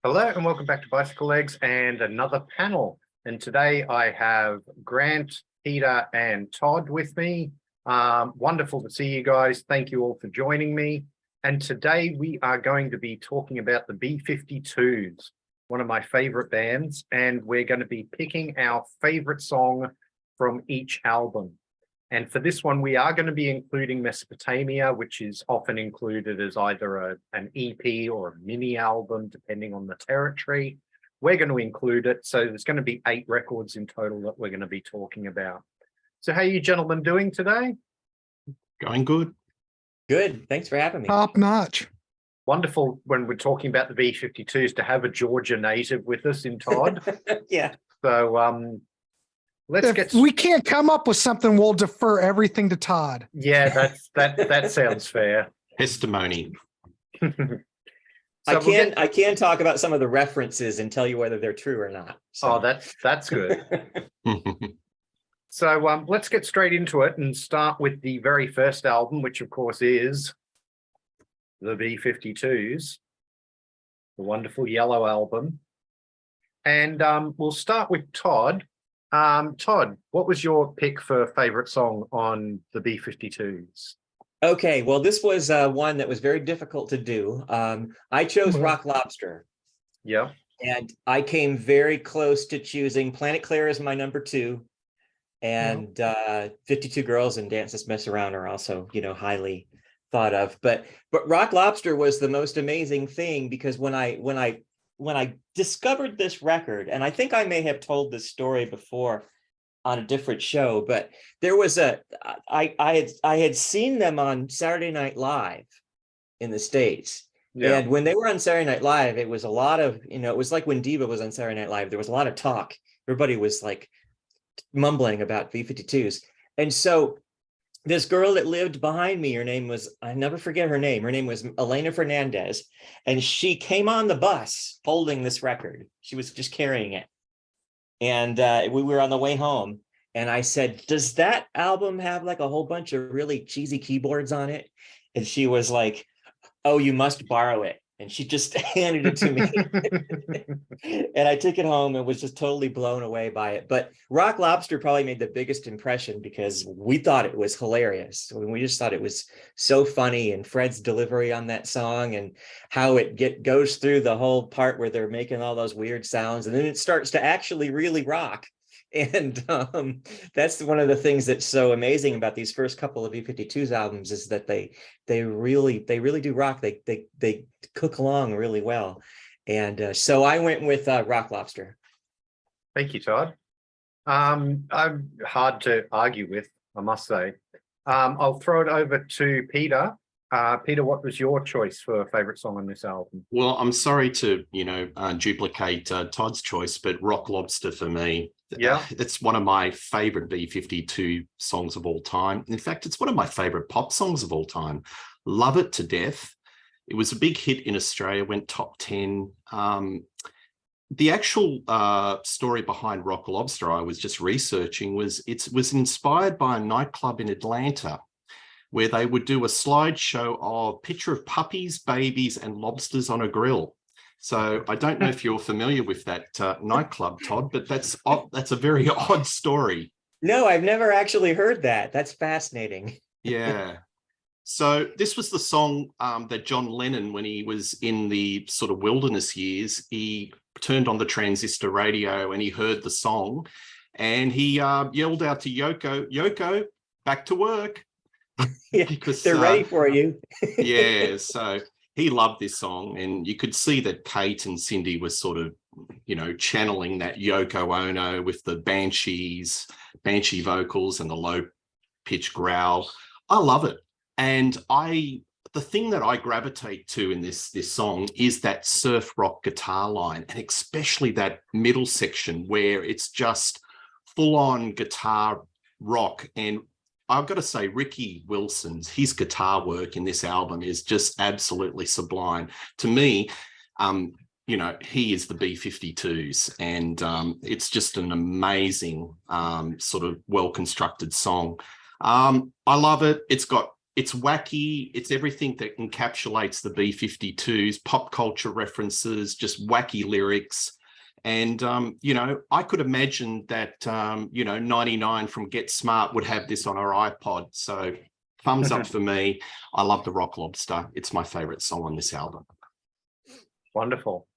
Hello and welcome back to Bicycle Legs and another panel. And today I have Grant, Peter and Todd with me. Wonderful to see you guys. Thank you all for joining me. And today we are going to be talking about the B-52’s, one of my favorite bands. And we're going to be picking our favorite song from each album. And for this one, we are going to be including Mesopotamia, which is often included as either an EP or a mini album, depending on the territory. We're going to include it. So there's going to be 8 records in total that we're going to be talking about. So how are you gentlemen doing today? Going good. Good. Thanks for having me. Top notch. Wonderful when we're talking about the B-52’s to have a Georgia native with us in Todd. Yeah. So If we can't come up with something, we'll defer everything to Todd. Yeah, that sounds fair. Testimony. I can talk about some of the references and tell you whether they're true or not. So. Oh, that's good. So let's get straight into it and start with the very first album, which of course is the B-52’s, the wonderful yellow album. And we'll start with Todd. Todd, what was your pick for favorite song on the B-52’s? Okay, well, this was one that was very difficult to do. I chose Rock Lobster. Yeah. And I came very close to choosing Planet Claire as my number 2. And 52 Girls and Dance This Mess Around are also, highly thought of. But Rock Lobster was the most amazing thing because when I discovered this record, and I think I may have told this story before on a different show, but there was I had seen them on Saturday Night Live in the States. Yeah. And when they were on Saturday Night Live, it was a lot of, it was like when Diva was on Saturday Night Live, there was a lot of talk. Everybody was like mumbling about B-52’s. And so this girl that lived behind me, her name was, I never forget her name. Her name was Elena Fernandez. And she came on the bus holding this record. She was just carrying it. And we were on the way home. And I said, does that album have like a whole bunch of really cheesy keyboards on it? And she was like, oh, you must borrow it. And she just handed it to me. And I took it home and was just totally blown away by it. But Rock Lobster probably made the biggest impression because we thought it was hilarious. We just thought it was so funny, and Fred's delivery on that song and how it goes through the whole part where they're making all those weird sounds. And then it starts to actually really rock. And that's one of the things that's so amazing about these first couple of B-52’s albums is that they really do rock. They cook along really well. And so I went with Rock Lobster. Thank you, Todd. I'm hard to argue with, I must say. I'll throw it over to Peter. Peter, what was your choice for a favorite song on this album? Well, I'm sorry to, duplicate Todd's choice, but Rock Lobster for me. Yeah, it's one of my favorite B-52 songs of all time. In fact, it's one of my favorite pop songs of all time. Love it to death. It was a big hit in Australia, went top 10. The actual story behind Rock Lobster, I was just researching, was inspired by a nightclub in Atlanta where they would do a slideshow of picture of puppies, babies, and lobsters on a grill. So I don't know if you're familiar with that nightclub, Todd, but that's a very odd story. No, I've never actually heard that. That's fascinating. Yeah. So this was the song that John Lennon, when he was in the sort of wilderness years, he turned on the transistor radio and he heard the song and he yelled out to Yoko, "Yoko, back to work." Yeah, because they're ready for you. Yeah, so he loved this song, and you could see that Kate and Cindy were sort of, channeling that Yoko Ono with the banshee vocals and the low pitch growl. I love it. And the thing that I gravitate to in this song is that surf rock guitar line, and especially that middle section where it's just full on guitar rock. And I've got to say, Ricky Wilson's, his guitar work in this album is just absolutely sublime. To me, he is the B-52’s, and it's just an amazing sort of well-constructed song. I love it. it's wacky. It's everything that encapsulates the B-52's, pop culture references, just wacky lyrics. And, you know, I could imagine that, you know, 99 from Get Smart would have this on her iPod. So thumbs up for me. I love the Rock Lobster. It's my favorite song on this album. Wonderful.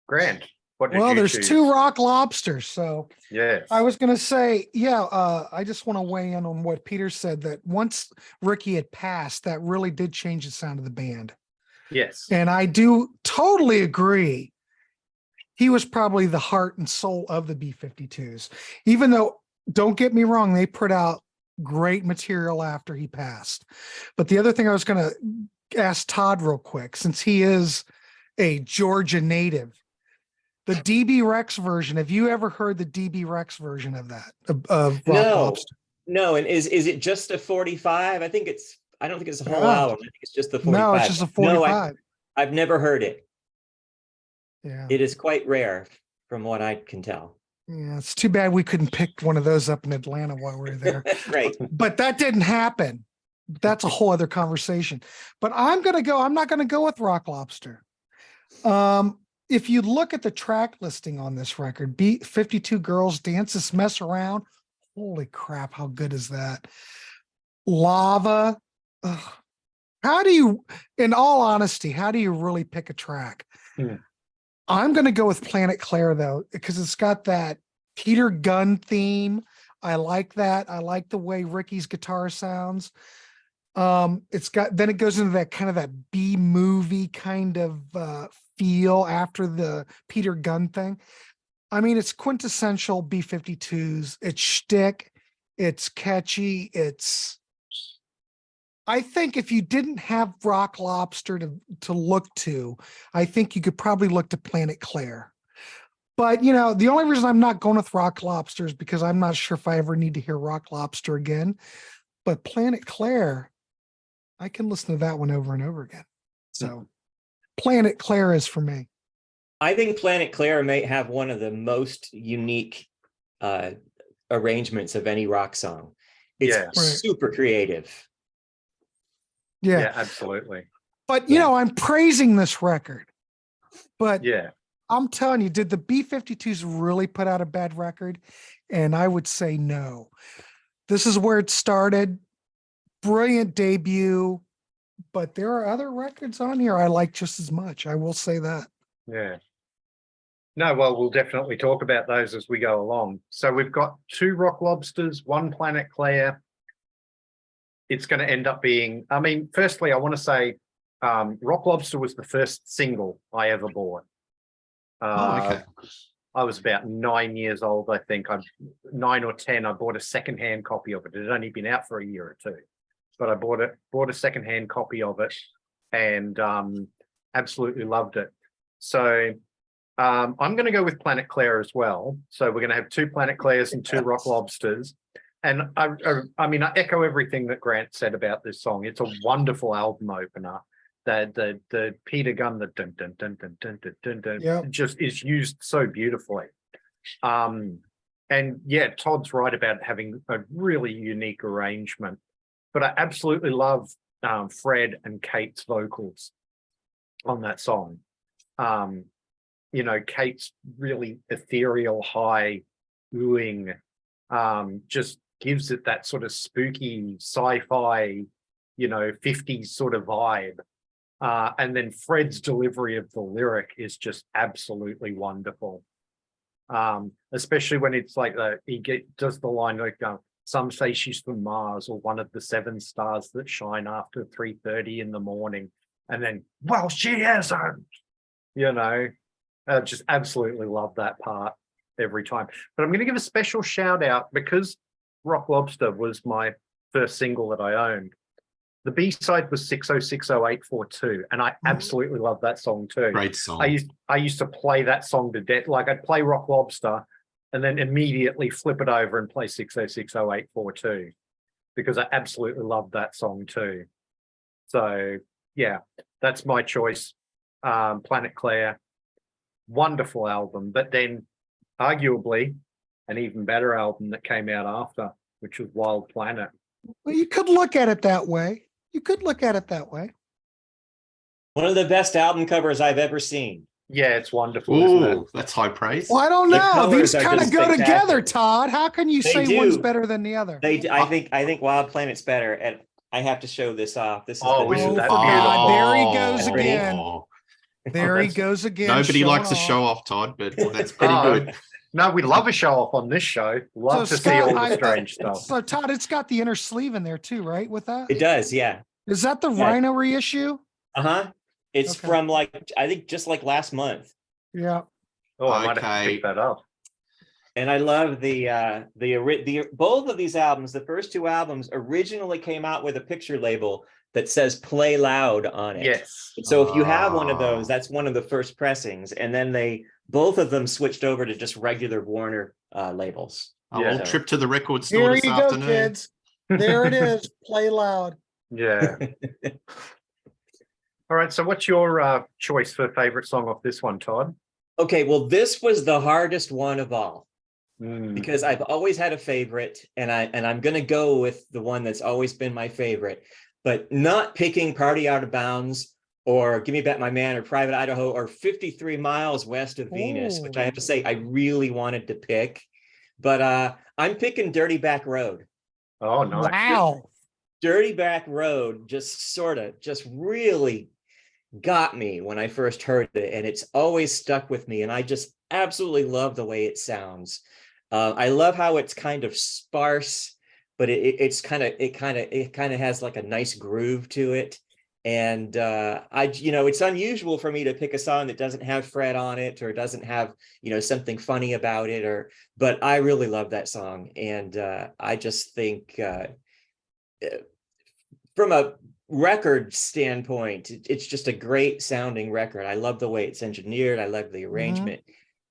Grant, what did Well, you there's choose? 2 Rock Lobsters. So Yes. I was going to say, yeah, I just want to weigh in on what Peter said, that once Ricky had passed, that really did change the sound of the band. Yes. And I do totally agree. He was probably the heart and soul of the B-52's, even though, don't get me wrong, they put out great material after he passed. But the other thing I was going to ask Todd real quick, since he is a Georgia native, the DB Rex version, have you ever heard the DB Rex version of that, of Rock Lobster? No. And is it just a 45? I don't think it's a whole Yeah. album. I think it's just the 45. No, it's just a 45. No, I've never heard it. Yeah. It is quite rare from what I can tell. Yeah, it's too bad we couldn't pick one of those up in Atlanta while we were there. Right. But that didn't happen. That's a whole other conversation. But I'm not gonna go with Rock Lobster. If you look at the track listing on this record, B-52 Girls Dance This Mess Around. Holy crap, how good is that? Lava. Ugh. How do you, in all honesty, how do you really pick a track? I'm going to go with Planet Claire, though, because it's got that Peter Gunn theme. I like that. I like the way Ricky's guitar sounds. Then it goes into that kind of that B movie kind of feel after the Peter Gunn thing. I mean, it's quintessential B-52's. It's shtick. It's catchy. I think if you didn't have Rock Lobster to look to, I think you could probably look to Planet Claire. But, you know, the only reason I'm not going with Rock Lobster is because I'm not sure if I ever need to hear Rock Lobster again. But Planet Claire, I can listen to that one over and over again. So Planet Claire is for me. I think Planet Claire may have one of the most unique arrangements of any rock song. It's super creative. Yeah, absolutely. But, you know, I'm praising this record. But yeah, I'm telling you, did the B-52's really put out a bad record? And I would say no. This is where it started. Brilliant debut. But there are other records on here I like just as much. I will say that. Yeah. No, well, we'll definitely talk about those as we go along. So we've got 2 Rock Lobsters, 1 Planet Claire. It's going to end up being, I mean, firstly, I want to say Rock Lobster was the first single I ever bought. Okay. I was about 9 years old, I think. I'm 9 or 10. I bought a secondhand copy of it. It had only been out for a year or 2, but I bought a secondhand copy of it and absolutely loved it. So I'm going to go with Planet Claire as well. So we're going to have 2 Planet Claires and 2 Rock Lobsters. And I mean, I echo everything that Grant said about this song. It's a wonderful album opener. The Peter Gunn, the dun dun dun dun dun dun dun, dun just is used so beautifully. And yeah, Todd's right about having a really unique arrangement. But I absolutely love Fred and Kate's vocals on that song. You know, Kate's really ethereal, high, oohing, just gives it that sort of spooky sci-fi, you know, 50s sort of vibe. And then Fred's delivery of the lyric is just absolutely wonderful. Especially when it's like does the line like, some say she's from Mars or one of the 7 stars that shine after 3:30 in the morning. And then, well, she isn't, you know, just absolutely love that part every time. But I'm going to give a special shout out because Rock Lobster was my first single that I owned. The B-side was 6060842, and I absolutely love that song too. Great song. I used to play that song to death. Like I'd play Rock Lobster and then immediately flip it over and play 6060842 because I absolutely love that song too. So yeah, that's my choice. Planet Claire, wonderful album, but then arguably an even better album that came out after, which was Wild Planet. Well, you could look at it that way. You could look at it that way. One of the best album covers I've ever seen. Yeah, it's wonderful, isn't it? Ooh, that's high praise. Well, I don't The know. These colors are kind of just go spectacular. together, Todd. How can you They say one's do. better than the other? I think Wild Planet's better, and I have to show this off. This is Oh, the isn't new- that for God, there he goes Oh. again. There he that's- goes again. Nobody showing likes to off. show off, Todd, but that's pretty Oh, good. No, we love a show off on this show. Love So, to see Scott, all the strange stuff. So Todd, it's got the inner sleeve in there too, right? With that, It does, yeah. is that the Yeah. Rhino reissue? Uh-huh. It's Okay. from I think just like last month. Yeah. Oh, I might have to Okay. pick that up. And I love the both of these albums. The first two albums originally came out with a picture label that says "Play Loud" on it. Yes. So if you have one of those, Ah. that's one of the first pressings. And then both of them switched over to just regular Warner labels. A Yeah. little trip to the record store Here this you go, afternoon. kids. There it is. Play loud. Yeah. All right. So what's your choice for favorite song off this one, Todd? Okay, well, this was the hardest one of all Mm. because I've always had a favorite, and I'm gonna go with the one that's always been my favorite, but not picking "Party Out of Bounds" or "Give Me Back My Man" or "Private Idaho" or "53 Miles West of Venus," which I have to say I really wanted to pick, but I'm picking "Dirty Back Road." Oh, nice. Wow. Dirty Back Road just really got me when I first heard it, and it's always stuck with me, and I just absolutely love the way it sounds. I love how it's kind of sparse, but it kind of has like a nice groove to it. And it's unusual for me to pick a song that doesn't have Fred on it or doesn't have, something funny about it, but I really love that song. And I just think from a record standpoint, it's just a great sounding record. I love the way it's engineered. I love the arrangement.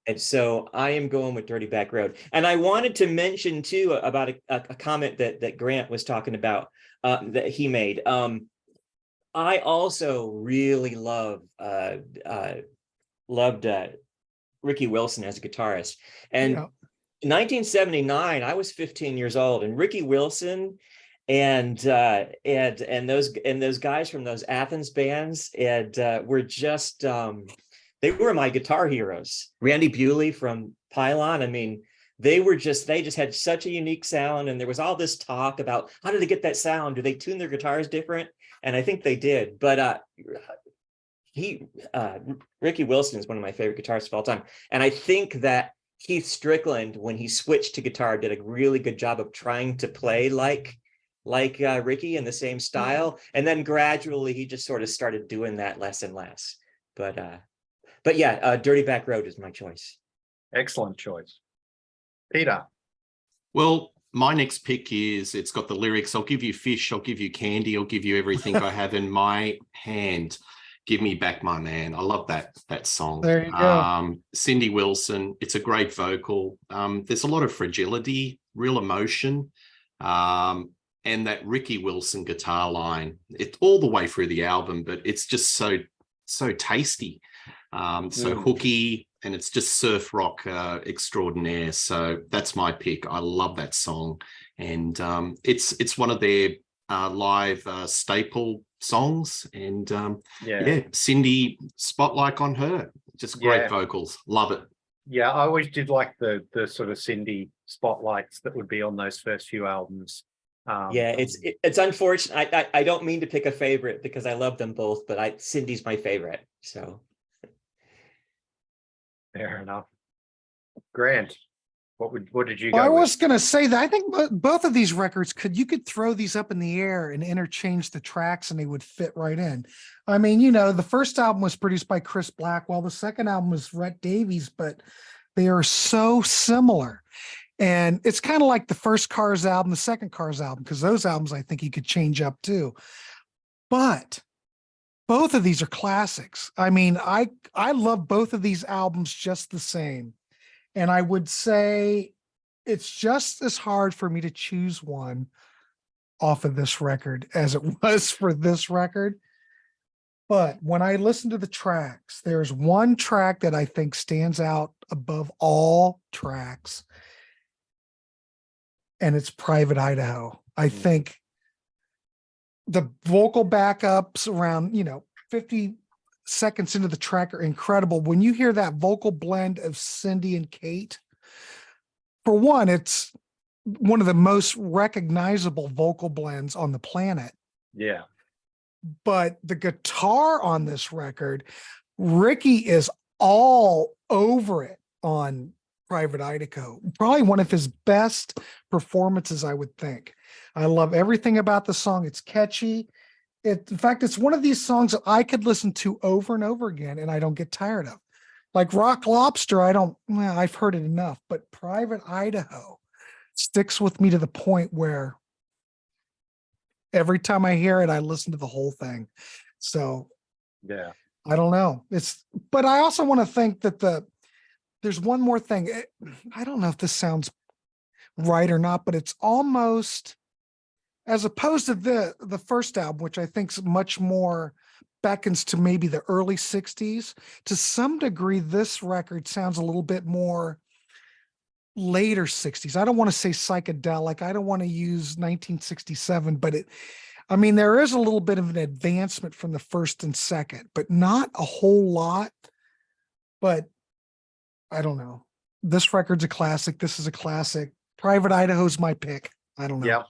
And so I am going with Dirty Back Road. And I wanted to mention too about a comment that Grant was talking about that he made. I also really loved Ricky Wilson as a guitarist. And in 1979, I was 15 years old, and Ricky Wilson and those guys from those Athens bands were just they were my guitar heroes. Randy Bewley from Pylon. I mean, they just had such a unique sound, and there was all this talk about how did they get that sound? Do they tune their guitars different? And I think they did. But Ricky Wilson is one of my favorite guitarists of all time, and I think that Keith Strickland, when he switched to guitar, did a really good job of trying to play like Ricky in the same style, and then gradually he just sort of started doing that less and less. But yeah, Dirty Back Road is my choice. Excellent choice. Peter. Well, my next pick it's got the lyrics, "I'll give you fish, I'll give you candy, I'll give you everything I have in my hand. Give me back my man." I love that song. There you go. Cindy Wilson, it's a great vocal. There's a lot of fragility, real emotion. And that Ricky Wilson guitar line, it all the way through the album, but it's just so tasty, so hooky, and it's just surf rock extraordinaire. So that's my pick. I love that song, and it's one of their live staple songs. And Cindy, spotlight on her, just great vocals. Love it. Yeah, I always did like the sort of Cindy spotlights that would be on those first few albums. It's unfortunate. I don't mean to pick a favorite because I love them both, but Cindy's my favorite. So fair enough. Grant, what did you go I with? was going to say that I think both of these records you could throw these up in the air and interchange the tracks and they would fit right in. I mean, the first album was produced by Chris Blackwell. The second album was Rhett Davies, but they are so similar. And it's kind of like the first Cars album, the second Cars album, because those albums I think you could change up too. But both of these are classics. I mean, I love both of these albums just the same. And I would say it's just as hard for me to choose one off of this record as it was for this record. But when I listen to the tracks, there's one track that I think stands out above all tracks. And it's Private Idaho. I think the vocal backups around, 50 seconds into the track are incredible. When you hear that vocal blend of Cindy and Kate, for one, it's one of the most recognizable vocal blends on the planet. Yeah. But the guitar on this record, Ricky is all over it on Private Idaho. Probably one of his best performances, I would think. I love everything about the song. It's catchy. In fact, it's one of these songs that I could listen to over and over again and I don't get tired of. Like Rock Lobster, I've heard it enough, but Private Idaho sticks with me to the point where every time I hear it, I listen to the whole thing. So Yeah. I don't know. But I also want to think that there's one more thing. I don't know if this sounds right or not, but it's almost, as opposed to the first album, which I think is much more beckons to maybe the early 60s, to some degree, this record sounds a little bit more later 60s. I don't want to say psychedelic. I don't want to use 1967, but there is a little bit of an advancement from the first and second, but not a whole lot. But I don't know. This record's a classic. This is a classic. Private Idaho's my pick. I don't know. Yeah.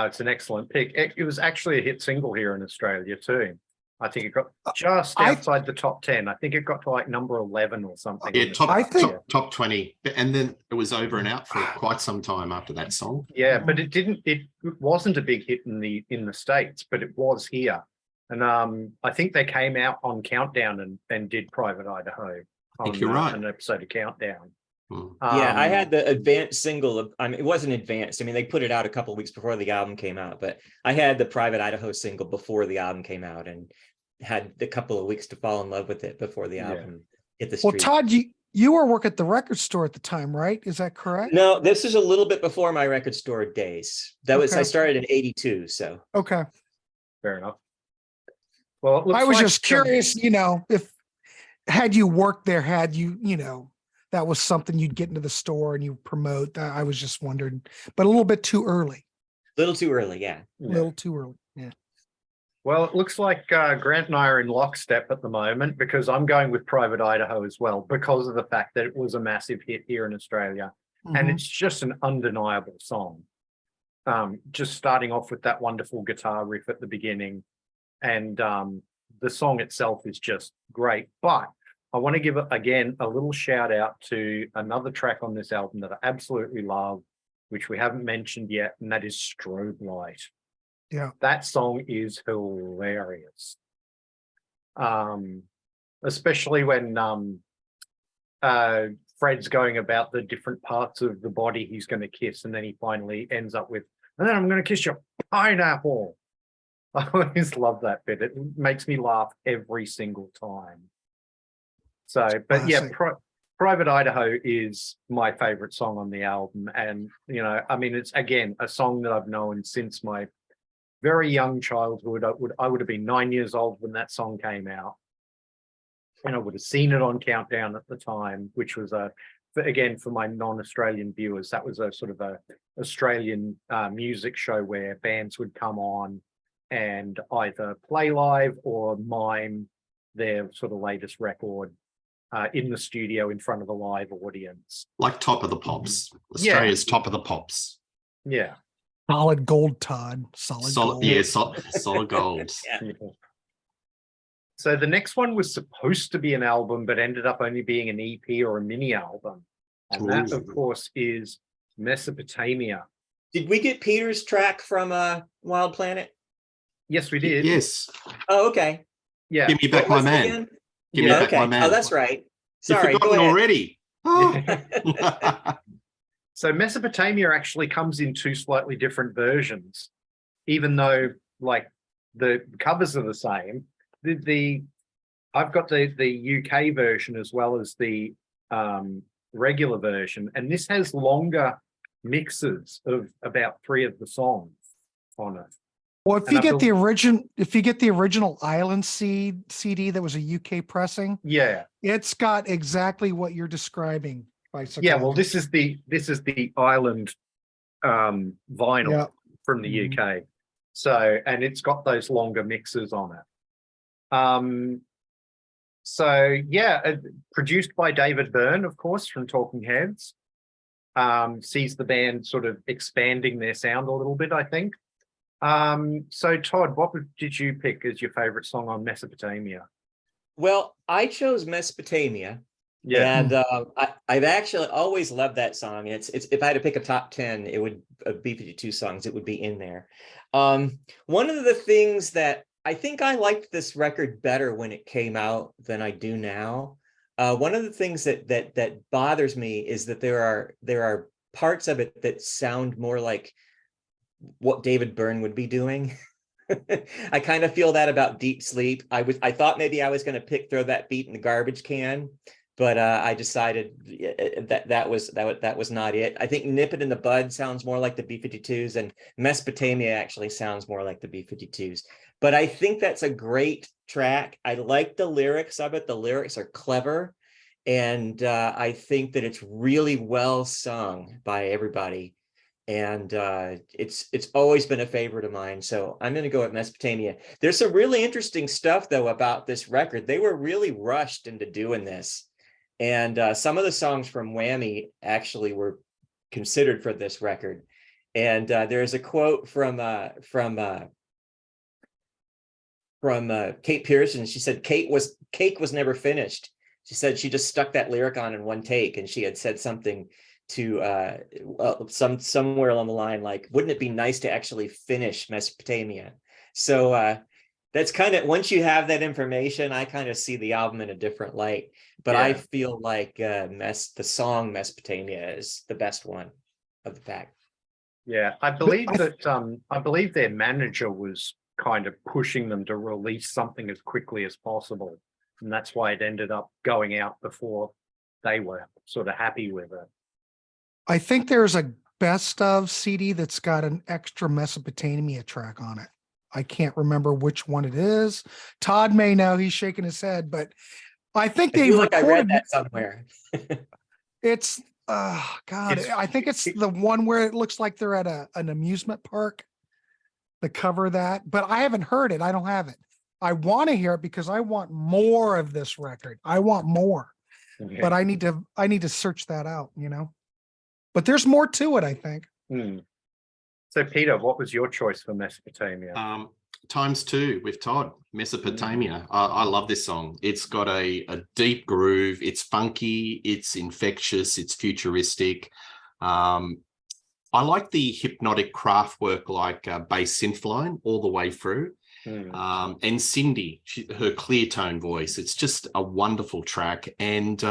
It's an excellent pick. It was actually a hit single here in Australia too. I think it got just outside the top 10. I think it got to like number 11 or something. Yeah, top 20. And then it was over and out for quite some time after that song. Yeah, but it wasn't a big hit in the States, but it was here. And I think they came out on Countdown and did Private Idaho I think you're right. an episode of Countdown. Yeah, I had the advanced single of, it wasn't advanced. They put it out a couple of weeks before the album came out, but I had the Private Idaho single before the album came out and had a couple of weeks to fall in love with it before the album hit the street. Well, Todd, you were working at the record store at the time, right? Is that correct? No, this is a little bit before my record store days. I started in 82, so. Okay. Fair enough. Well, it looks I was like just curious, if had you worked there, that was something you'd get into the store and you promote. I was just wondering, but a little bit too early. A little too early, yeah. A little too early, yeah. Well, it looks like Grant and I are in lockstep at the moment because I'm going with Private Idaho as well because of the fact that it was a massive hit here in Australia. And it's just an undeniable song. Just starting off with that wonderful guitar riff at the beginning. And the song itself is just great. But I want to give, again, a little shout out to another track on this album that I absolutely love, which we haven't mentioned yet, and that is Strobe Light. Yeah. That song is hilarious. Especially when Fred's going about the different parts of the body he's going to kiss, and then he finally ends up with, and then I'm going to kiss your pineapple. I always love that bit. It makes me laugh every single time. So, but yeah, Private Idaho is my favorite song on the album. And, it's, again, a song that I've known since my very young childhood. I would have been 9 years old when that song came out. And I would have seen it on Countdown at the time, which was again, for my non-Australian viewers, that was a sort of a Australian music show where bands would come on and either play live or mime their sort of latest record in the studio in front of a live audience. Like Top of the Pops. Australia's Top of the Pops. Yeah. Solid gold, Todd. Solid gold. Yeah, solid gold. Yeah. So the next one was supposed to be an album, but ended up only being an EP or a mini album. And that, of course, is Mesopotamia. Did we get Peter's track from Wild Planet? Yes, we did. Yes. Oh, okay. Yeah. Give me back my man. Give me back my man. Oh, that's right. Sorry. You've forgotten already. Oh. So Mesopotamia actually comes in two slightly different versions, even though like the covers are the same. I've got the UK version as well as the regular version, and this has longer mixes of about 3 of the songs on it. Well, if you get the original Island CD that was a UK pressing, it's got exactly what you're describing. Yeah, well, this is the Island vinyl from the Mhm. UK. So, and it's got those longer mixes on it. So yeah, produced by David Byrne, of course, from Talking Heads. Sees the band sort of expanding their sound a little bit, I think. So Todd, did you pick as your favorite song on Mesopotamia? Well, I chose Mesopotamia. Yeah. And I've actually always loved that song. It's if I had to pick a top 10, it would B-52 songs, it would be in there. One of the things that I think I liked this record better when it came out than I do now. One of the things that bothers me is that there are parts of it that sound more like what David Byrne would be doing. I kind of feel that about Deep Sleep. I thought maybe I was going to throw that beat in the garbage can, but I decided that was not it. I think Nip It in the Bud sounds more like the B-52’s, and Mesopotamia actually sounds more like the B-52’s. But I think that's a great track. I like the lyrics of it. The lyrics are clever, and I think that it's really well sung by everybody. And it's always been a favorite of mine. So I'm going to go with Mesopotamia. There's some really interesting stuff, though, about this record. They were really rushed into doing this. And some of the songs from Whammy actually were considered for this record. And there's a quote from Kate Pearson. She said, Cake was never finished. She said she just stuck that lyric on in one take, and she had said something to somewhere along the line, like, wouldn't it be nice to actually finish Mesopotamia? So that's kind of, once you have that information, I kind of see the album in a different light. But I feel like the song Mesopotamia is the best one of the pack. Yeah, I believe their manager was kind of pushing them to release something as quickly as possible, and that's why it ended up going out before they were sort of happy with it. I think there's a best of CD that's got an extra Mesopotamia track on it. I can't remember which one it is. Todd may know, he's shaking his head, but I think they recorded. I read that somewhere. It's God, I think it's the one where it looks like they're at an amusement park. The cover of that, but I haven't heard it. I don't have it. I want to hear it because I want more of this record. I want more, but I need to search that out, you know. But there's more to it, I think. So Peter, what was your choice for Mesopotamia? ×2 with Todd, Mesopotamia. I love this song. It's got a deep groove. It's funky. It's infectious. It's futuristic. I like the hypnotic craft work, like bass synth line all the way through. And Cindy, her clear tone voice. It's just a wonderful track. And,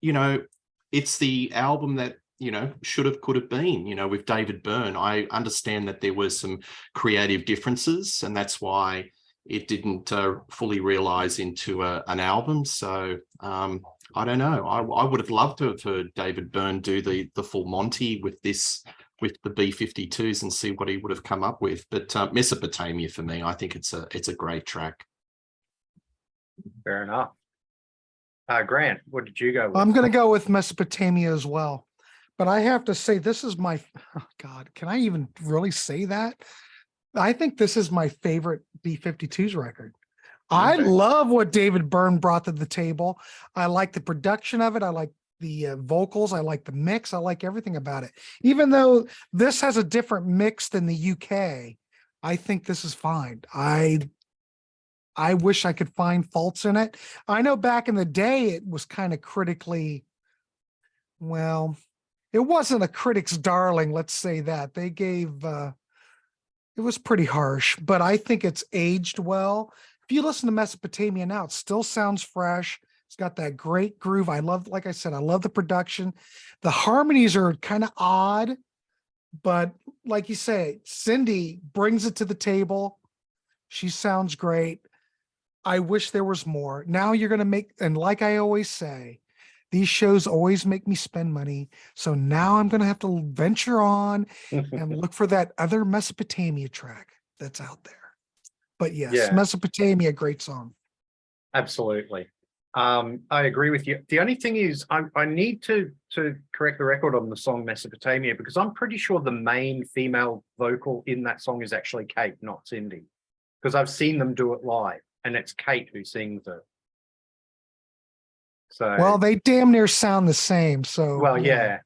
you know, it's the album that, you know, should have, could have been, you know, with David Byrne. I understand that there were some creative differences, and that's why it didn't fully realize into an album. So I don't know. I would have loved to have heard David Byrne do the full Monty with this, with the B-52’s, and see what he would have come up with. But Mesopotamia, for me, I think it's a great track. Fair enough. Grant, what did you go with? I'm going to go with Mesopotamia as well. But I have to say, this is my, oh God, can I even really say that? I think this is my favorite B-52’s record. I love what David Byrne brought to the table. I like the production of it. I like the vocals. I like the mix. I like everything about it. Even though this has a different mix than the UK, I think this is fine. I wish I could find faults in it. I know back in the day, it was kind of critically, well, it wasn't a critic's darling, let's say that. They gave, it was pretty harsh, but I think it's aged well. If you listen to Mesopotamia now, it still sounds fresh. It's got that great groove. I love, like I said, I love the production. The harmonies are kind of odd, but like you say, Cindy brings it to the table. She sounds great. I wish there was more. Now you're going to make, and like I always say, these shows always make me spend money. So now I'm going to have to venture on and look for that other Mesopotamia track that's out there. But yes, Mesopotamia, great song. Absolutely. I agree with you. The only thing is I need to correct the record on the song Mesopotamia, because I'm pretty sure the main female vocal in that song is actually Kate, not Cindy. Because I've seen them do it live, and it's Kate who sings it. So Well, they damn near sound the same. So well, you know. yeah.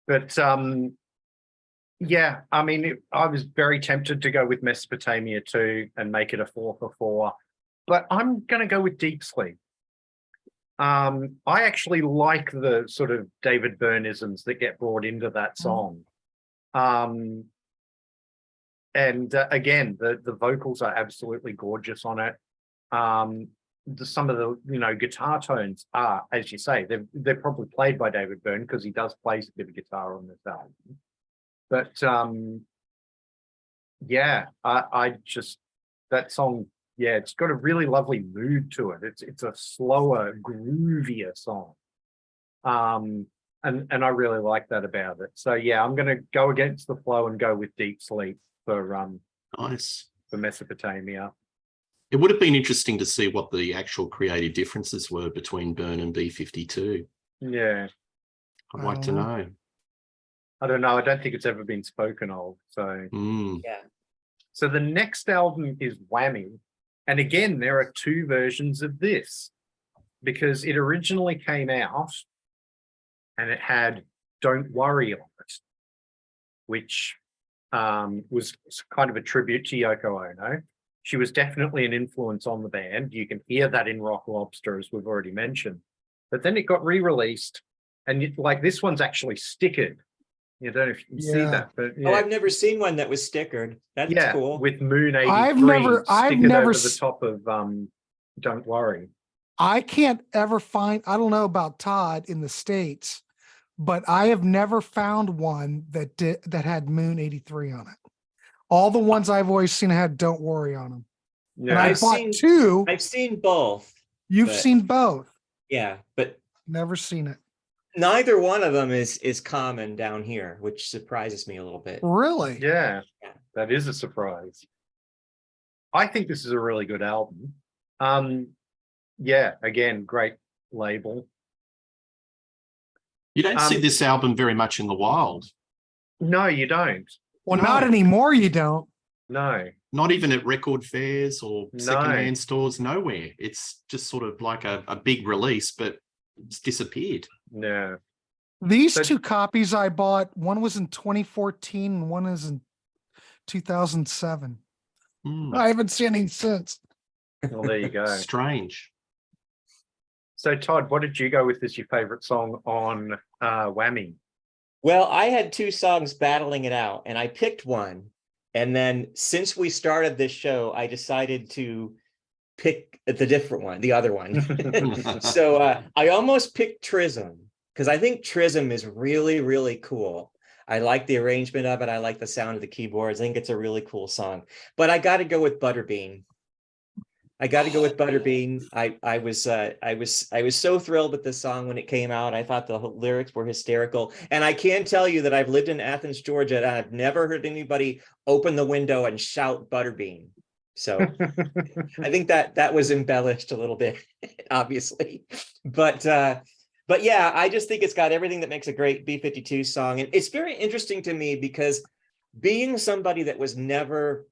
But yeah, I mean, I was very tempted to go with Mesopotamia too and make it a 4 for 4, but I'm going to go with Deep Sleep. I actually like the sort of David Byrne-isms that get brought into that song. And again, the vocals are absolutely gorgeous on it. Some of the guitar tones are, as you say, they're probably played by David Byrne, because he does play a bit of guitar on this album. But yeah, I just, that song, yeah, it's got a really lovely mood to it. It's a slower, groovier song. And I really like that about it. So yeah, I'm gonna go against the flow and go with Deep Sleep for Nice. for Mesopotamia. It would have been interesting to see what the actual creative differences were between Byrne and B-52. Yeah. I'd like to know. I don't know. I don't think it's ever been spoken of. So Yeah. So the next album is Whammy. And again, there are 2 versions of this, because it originally came out and it had Don't Worry on it, which was kind of a tribute to Yoko Ono. She was definitely an influence on the band. You can hear that in Rock Lobster, as we've already mentioned. But then it got re-released, and like this one's actually stickered. You don't know if you can see that, but yeah. Oh, I've never seen one that was stickered. That's cool. With Moon 83 I've never over the top of Don't Worry. I can't ever find, I don't know about Todd in the States, but I have never found one that had Moon 83 on it. All the ones I've always seen had Don't Worry on them. Yeah. And I bought 2. I've seen both. You've seen both. Yeah, but Never seen it. neither one of them is common down here, which surprises me a little bit. Really? Yeah, that is a surprise. I think this is a really good album. Yeah, again, great label. You don't see this album very much in the wild. No, you don't. Well, not anymore, you don't. No. Not even at record fairs or secondhand stores, nowhere. It's just sort of like a big release, but it's disappeared. Yeah. These 2 copies I bought, one was in 2014 and one is in 2007. I haven't seen any since. Well, there you go. Strange. So, Todd, what did you go with as your favorite song on Whammy? Well, I had 2 songs battling it out, and I picked one. And then since we started this show, I decided to pick the different one, the other one. So I almost picked Trism, because I think Trism is really, really cool. I like the arrangement of it. I like the sound of the keyboards. I think it's a really cool song. But I got to go with Butterbean. I was so thrilled with this song when it came out. I thought the lyrics were hysterical. And I can tell you that I've lived in Athens, Georgia, and I've never heard anybody open the window and shout Butterbean. So I think that was embellished a little bit, obviously. But yeah, I just think it's got everything that makes a great B-52 song. And it's very interesting to me because being somebody that was never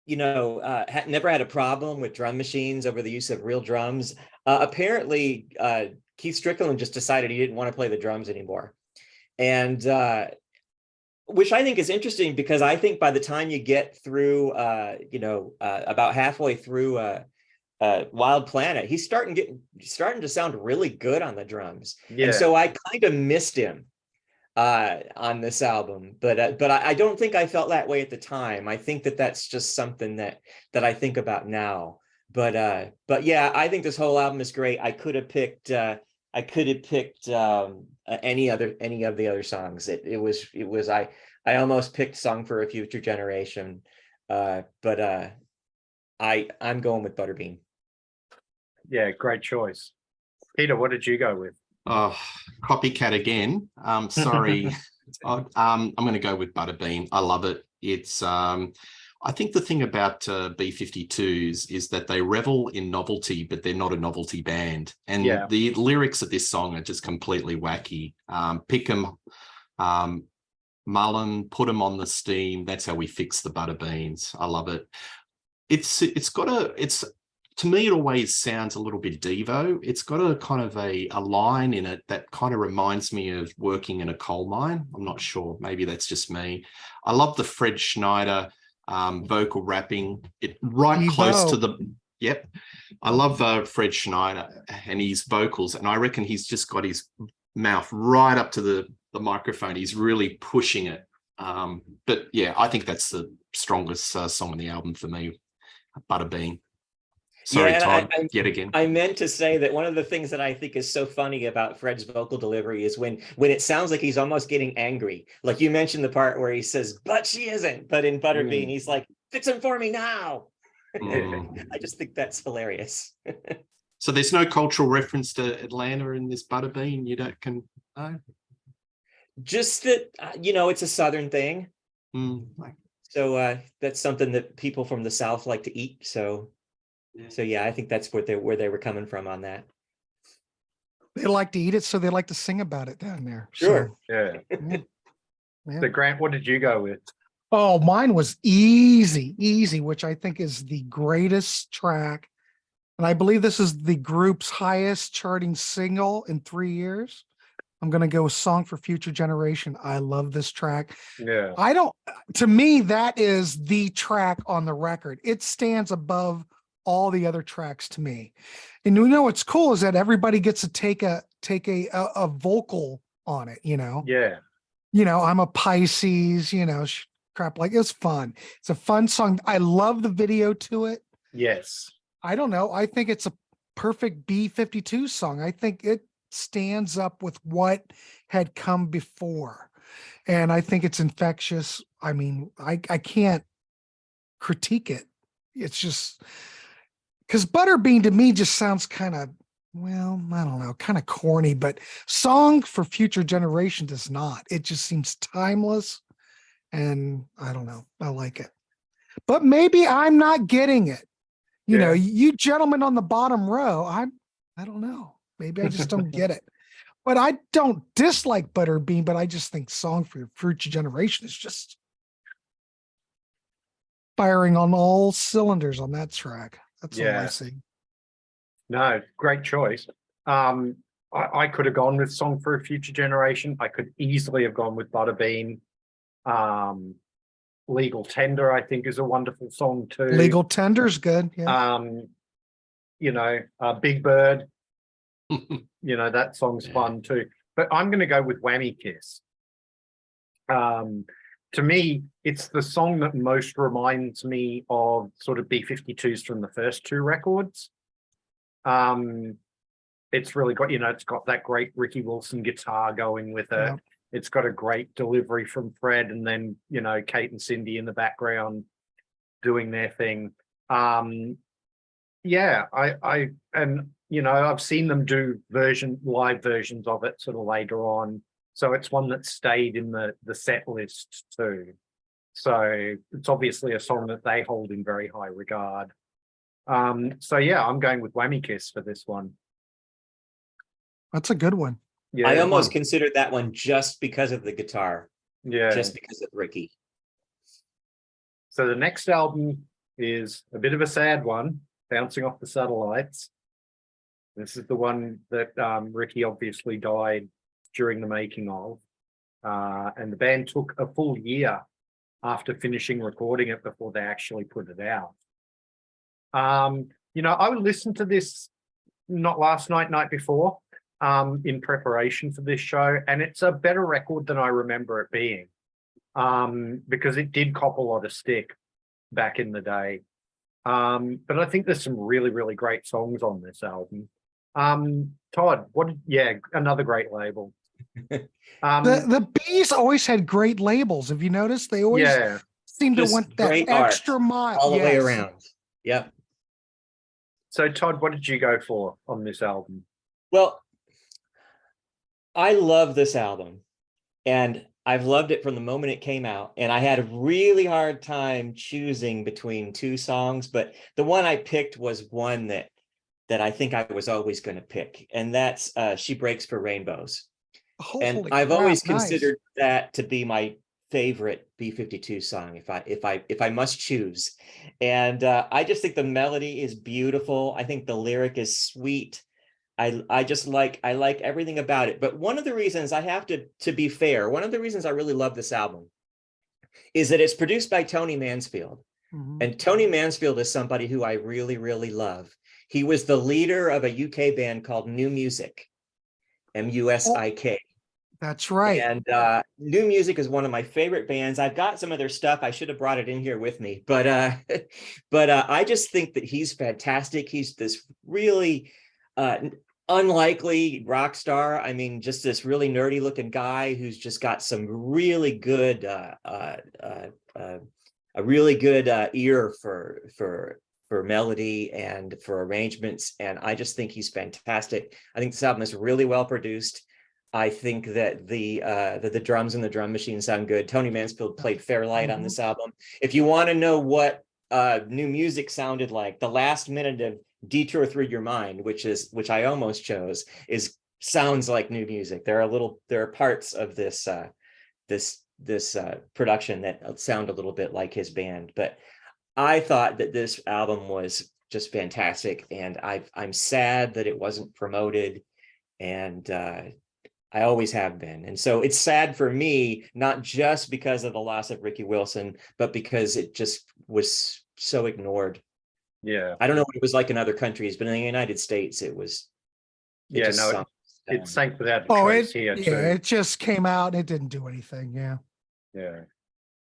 never had a problem with drum machines over the use of real drums. Apparently, Keith Strickland just decided he didn't want to play the drums anymore. And which I think is interesting, because I think by the time you get through, about halfway through Wild Planet, he's starting to sound really good on the drums. Yeah. And so I kind of missed him on this album, but I don't think I felt that way at the time. I think that's just something that I think about now. But yeah, I think this whole album is great. I could have picked any of the other songs. I almost picked Song for a Future Generation, but I'm going with Butterbean. Yeah, great choice. Peter, what did you go with? Oh, copycat again. Sorry. I'm going to go with Butterbean. I love it. It's I think the thing about B-52’s is that they revel in novelty, but they're not a novelty band. And Yeah. the lyrics of this song are just completely wacky. Pick 'em, mullen, put 'em on the steam. That's how we fix the butter beans. I love it. To me, it always sounds a little bit Devo. It's got a kind of a line in it that kind of reminds me of working in a coal mine. I'm not sure. Maybe that's just me. I love the Fred Schneider vocal rapping. Close to the. Yep. I love Fred Schneider and his vocals. And I reckon he's just got his mouth right up to the microphone. He's really pushing it. But yeah, I think that's the strongest song on the album for me, Butterbean. Sorry, Todd, yet again. I meant to say that one of the things that I think is so funny about Fred's vocal delivery is when it sounds like he's almost getting angry. Like you mentioned the part where he says, "But she isn't." But in Butterbean, he's like, "Fix him for me now." I just think that's hilarious. So there's no cultural reference to Atlanta in this Butterbean. You don't no? Just that it's a Southern thing. So that's something that people from the South like to eat. So yeah, I think that's where they were coming from on that. They like to eat it, so they like to sing about it down there. Sure. Yeah. Yeah. So Grant, what did you go with? Oh, mine was easy, which I think is the greatest track. And I believe this is the group's highest charting single in 3 years. I'm going to go with Song for Future Generation. I love this track. Yeah. To me, that is the track on the record. It stands above all the other tracks to me. And what's cool is that everybody gets to take a vocal on it, Yeah. I'm a Pisces, crap, like it's fun. It's a fun song. I love the video to it. Yes. I don't know. I think it's a perfect B-52 song. I think it stands up with what had come before. And I think it's infectious. I mean, I can't critique it. It's just because Butterbean to me just sounds kind of, well, I don't know, kind of corny, but Song for Future Generation does not. It just seems timeless. And I don't know. I like it. But maybe I'm not getting it. You gentlemen on the bottom row, I don't know. Maybe I just don't get it. But I don't dislike Butterbean, but I just think Song for Future Generation is just firing on all cylinders on that track. That's all I see. No, great choice. I could have gone with Song for a Future Generation. I could easily have gone with Butterbean. Legal Tender, I think, is a wonderful song too. Legal Tender's good. Yeah. Big Bird. That song's fun too. But I'm going to go with Whammy Kiss. To me, it's the song that most reminds me of sort of B-52’s from the first two records. It's really got, it's got that great Ricky Wilson guitar going with it. Yeah. It's got a great delivery from Fred, and then, Kate and Cindy in the background doing their thing. I've seen them do live versions of it sort of later on. So it's one that stayed in the set list too. So it's obviously a song that they hold in very high regard. I'm going with Whammy Kiss for this one. That's a good one. Yeah, I almost considered that one just because of the guitar. Yeah. Just because of Ricky. So the next album is a bit of a sad one, Bouncing Off the Satellites. This is the one that Ricky obviously died during the making of. And the band took a full year after finishing recording it before they actually put it out. I would listen to this not last night before, in preparation for this show, and it's a better record than I remember it being, because it did cop a lot of stick back in the day. But I think there's some really, really great songs on this album. Todd, another great label. The Bees always had great labels. Have you noticed? They always seem to want that extra mile all the way around. Yep. So Todd, what did you go for on this album? Well, I love this album, and I've loved it from the moment it came out, and I had a really hard time choosing between two songs, but the one I picked was one that I think I was always going to pick, and that's "She Breaks for Rainbows." And Holy I've crap, always nice. considered that to be my favorite B-52 song if I must choose. And I just think the melody is beautiful. I think the lyric is sweet. I just like everything about it. But one of the reasons I have to be fair, one of the reasons I really love this album is that it's produced by Tony Mansfield. Mhm. And Tony Mansfield is somebody who I really, really love. He was the leader of a UK band called New Music, MUSIK. That's right. And New Music is one of my favorite bands. I've got some of their stuff. I should have brought it in here with me, but I just think that he's fantastic. He's this really unlikely rock star. I mean, just this really nerdy looking guy who's just got some really good a really good ear for melody and for arrangements. And I just think he's fantastic. I think this album is really well produced. I think that the drums and the drum machine sound good. Tony Mansfield played Fairlight on this album. If you want to know what New Music sounded like, the last minute of Detour Through Your Mind, which I almost chose, sounds like New Music. There are parts of this production that sound a little bit like his band, but I thought that this album was just fantastic, and I'm sad that it wasn't promoted, and I always have been. And so it's sad for me, not just because of the loss of Ricky Wilson, but because it just was so ignored. Yeah. I don't know what it was like in other countries, but in the United States, it sank without a Oh, trace here too. it just came out and it didn't do anything. Yeah. Yeah.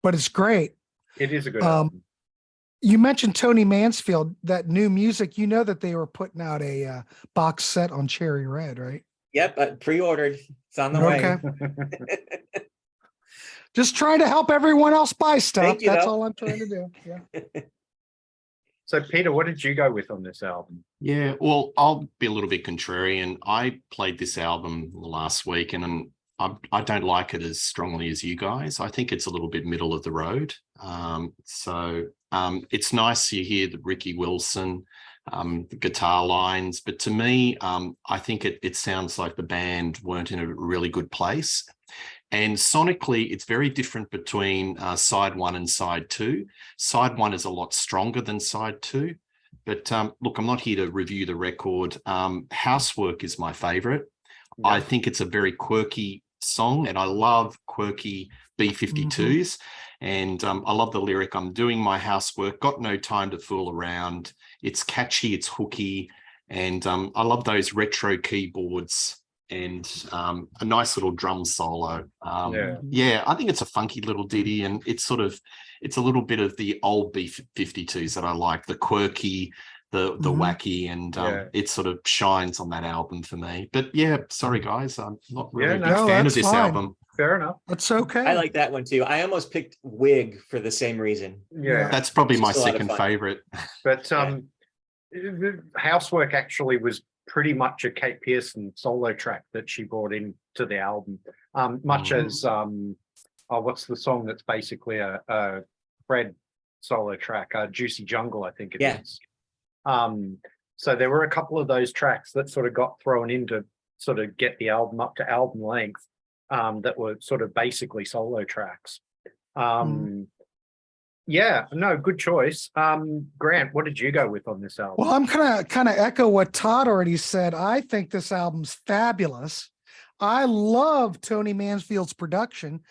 But it's great. It is a good album. You mentioned Tony Mansfield, that New Music, you know that they were putting out a box set on Cherry Red, right? Yep, pre-ordered. It's on the Okay. way. Just trying to help everyone else buy stuff. Thank you, That's though. all I'm trying to do. Yeah. So Peter, what did you go with on this album? Yeah, well, I'll be a little bit contrarian. I played this album last week, and I don't like it as strongly as you guys. I think it's a little bit middle of the road. It's nice you hear the Ricky Wilson the guitar lines, but to me, I think it sounds like the band weren't in a really good place. And sonically, it's very different between side one and side two. Side one is a lot stronger than side two. But look, I'm not here to review the record. Housework is my favorite. Yeah. I think it's a very quirky song, and I love quirky B-52's. And I love the lyric, "I'm doing my housework, got no time to fool around." It's catchy, it's hooky, and I love those retro keyboards and a nice little drum solo. Yeah, I think it's a funky little ditty, and it's a little bit of the old B-52's that I like, the quirky, the wacky, and it sort of shines on that album for me. But yeah, sorry guys, I'm not really a big fan of this album. Fair enough. That's okay. I like that one too. I almost picked Wig for the same reason. Yeah, that's probably my second favorite. But Housework actually was pretty much a Kate Pearson solo track that she brought into the album. Much as what's the song that's basically a Fred solo track, Juicy Jungle, I think it is. So there were a couple of those tracks that sort of got thrown in to sort of get the album up to album length, that were sort of basically solo tracks. Yeah, no, good choice. Grant, what did you go with on this album? Well, I'm gonna kind of echo what Todd already said. I think this album's fabulous. I love Tony Mansfield's production.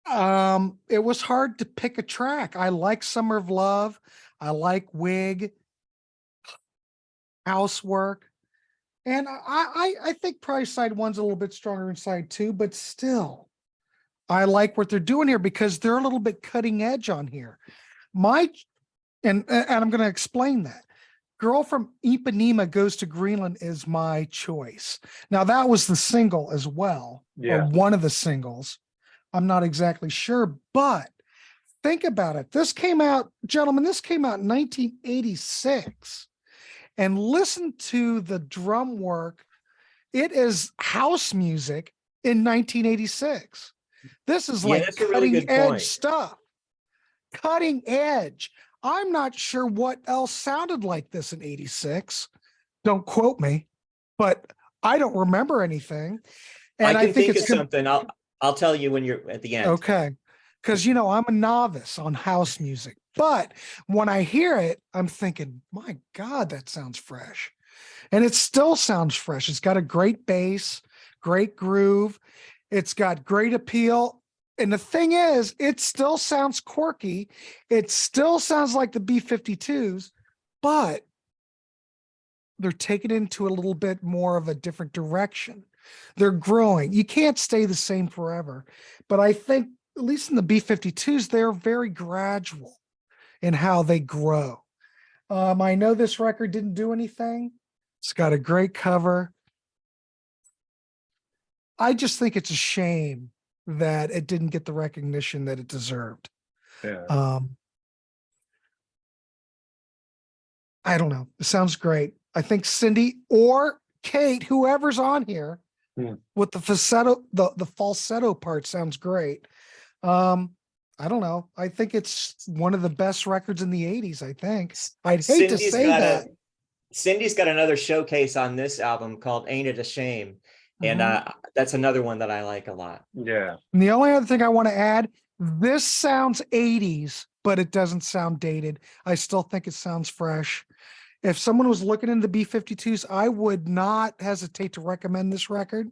It was hard to pick a track. I like Summer of Love. I like Wig, Housework. And I think probably side one's a little bit stronger than side two, but still, I like what they're doing here because they're a little bit cutting edge on here. And I'm going to explain that. Girl from Ipanema Goes to Greenland is my choice. Now, that was the single as well, or one of the singles. I'm not exactly sure, but think about it. This came out, gentlemen, this came out in 1986. And listen to the drum work. It is house music in 1986. This is Yeah, like that's a really cutting good edge point. stuff. Cutting edge. I'm not sure what else sounded like this in 86. Don't quote me, but I don't remember anything. And I I can think think of it's something. I'll tell you when you're at the end. okay. Because I'm a novice on house music, but when I hear it, I'm thinking, my God, that sounds fresh. And it still sounds fresh. It's got a great bass, great groove. It's got great appeal. And the thing is, it still sounds quirky. It still sounds like the B-52's, but they're taking it into a little bit more of a different direction. They're growing. You can't stay the same forever. But I think, at least in the B-52's, they're very gradual in how they grow. I know this record didn't do anything. It's got a great cover. I just think it's a shame that it didn't get the recognition that it deserved. Yeah. I don't know. It sounds great. I think Cindy or Kate, whoever's on here with the falsetto, the falsetto part sounds great. I don't know. I think it's one of the best records in the 80s, I think. I'd hate to say that. Cindy's got another showcase on this album called Ain't It a Shame? And that's another one that I like a lot. Yeah. And the only other thing I want to add, this sounds 80s, but it doesn't sound dated. I still think it sounds fresh. If someone was looking into the B-52's, I would not hesitate to recommend this record.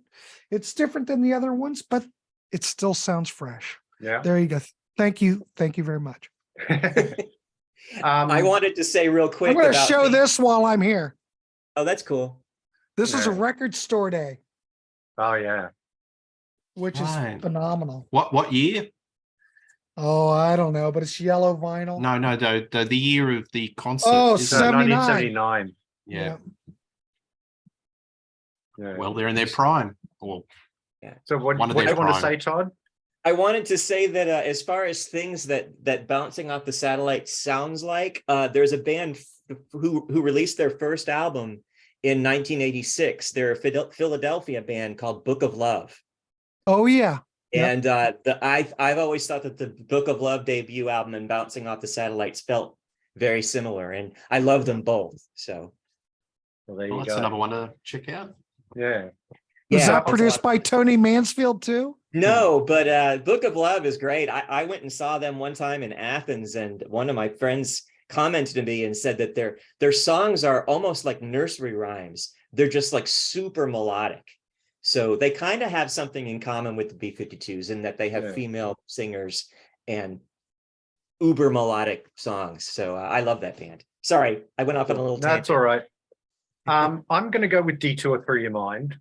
It's different than the other ones, but it still sounds fresh. Yeah. There you go. Thank you. Thank you very much. I wanted to say real quick. I'm going to show this while I'm here. Oh, that's cool. This is a record store day. Oh, yeah. Which is phenomenal. What year? Oh, I don't know, but it's yellow vinyl. No, the year of the concert. Oh, is 1979. Yeah. Yeah. Well, they're in their prime. Well, So what do you want to say, Todd? I wanted to say that as far as things that bouncing off the satellite sounds like, there's a band who released their first album in 1986. They're a Philadelphia band called Book of Love. Oh yeah. And I've always thought that the Book of Love debut album and Bouncing Off the Satellites felt very similar, and I love them both. So, well, there you that's go. another one to check out. Yeah. Was that produced by Tony Mansfield too? No, but Book of Love is great. I went and saw them one time in Athens, and one of my friends commented to me and said that their songs are almost like nursery rhymes. They're just like super melodic. So they kind of have something in common with the B-52's in that they have female singers and uber melodic songs. So I love that band. Sorry, I went off on a little tangent. That's all right. I'm going to go with Detour Through Your Mind.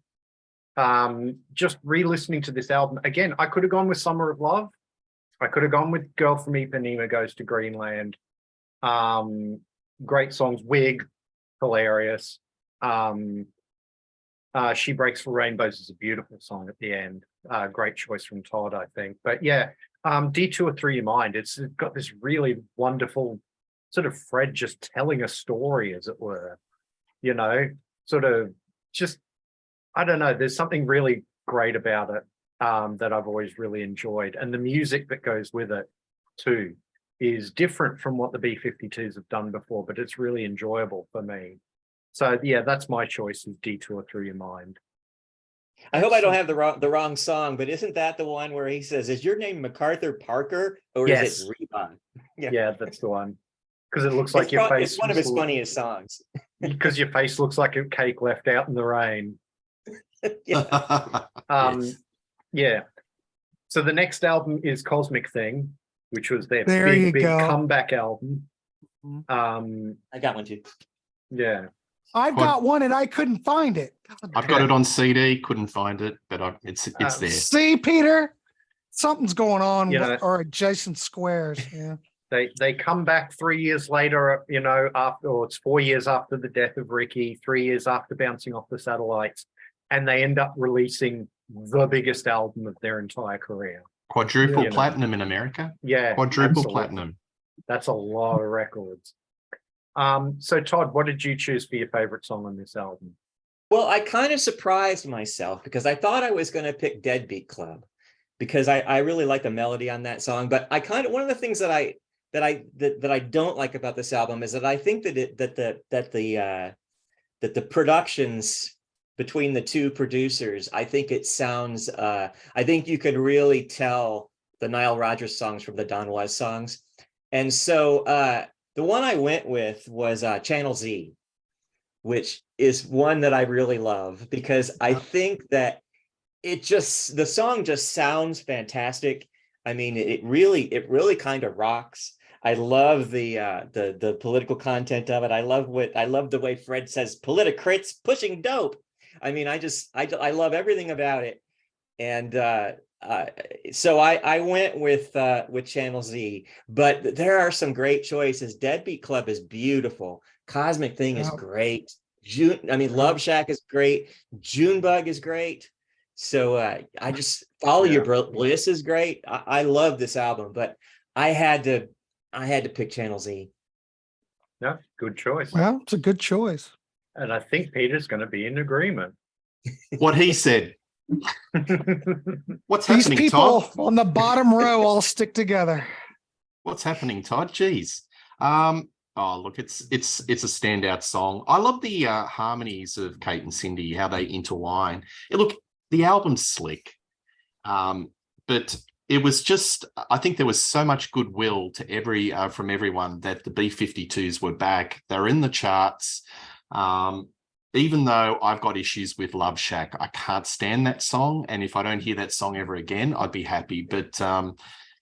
Just re-listening to this album again, I could have gone with Summer of Love. I could have gone with Girl from Ipanema Goes to Greenland. Great songs. Wig, hilarious. She Breaks for Rainbows is a beautiful song at the end. Great choice from Todd, I think. But yeah, Detour Through Your Mind, it's got this really wonderful sort of Fred just telling a story, as it were, sort of just, I don't know, there's something really great about it that I've always really enjoyed. And the music that goes with it too is different from what the B-52's have done before, but it's really enjoyable for me. So yeah, that's my choice, is Detour Through Your Mind. I hope I don't have the wrong song, but isn't that the one where he says, "Is your name MacArthur Parker or is it Reba?" Yeah, that's the one. Because it looks like your face. It's one of his funniest songs. Because your face looks like a cake left out in the rain. Yeah. Yeah. So the next album is Cosmic Thing, which was their big comeback album. I got one too. Yeah. I've got one and I couldn't find it. I've got it on CD, couldn't find it, but it's there. See, Peter, something's going on or adjacent squares. Yeah. They come back 3 years later, or it's 4 years after the death of Ricky, 3 years after Bouncing Off the Satellites, and they end up releasing the biggest album of their entire career. Quadruple platinum in America? Yeah. Quadruple absolutely. platinum. That's a lot of records. So Todd, what did you choose for your favorite song on this album? Well, I kind of surprised myself because I thought I was going to pick Deadbeat Club because I really like the melody on that song. But I kind of, one of the things that I don't like about this album is that I think that the productions between the two producers, I think it sounds, I think you can really tell the Nile Rodgers songs from the Don Was songs. And so the one I went with was Channel Z, which is one that I really love because I think that the song just sounds fantastic. I mean, it really kind of rocks. I love the political content of it. I love the way Fred says "politicrits pushing dope." I mean, I love everything about it. And so I went with Channel Z, but there are some great choices. Deadbeat Club is beautiful. Cosmic Thing is great. Love Shack is great. Junebug is great. So I just Follow Your Bliss is great. I love this album, but I had to pick Channel Z. Yeah, good choice. Well, it's a good choice. And I think Peter's going to be in agreement. What he said. What's These happening, people Todd? on the bottom row all stick together. What's happening, Todd? Jeez. Oh, look, it's a standout song. I love the harmonies of Kate and Cindy, how they intertwine. Look, the album's slick, but it was just, I think there was so much goodwill to from everyone that the B-52’s were back. They're in the charts. Even though I've got issues with Love Shack, I can't stand that song. And if I don't hear that song ever again, I'd be happy. But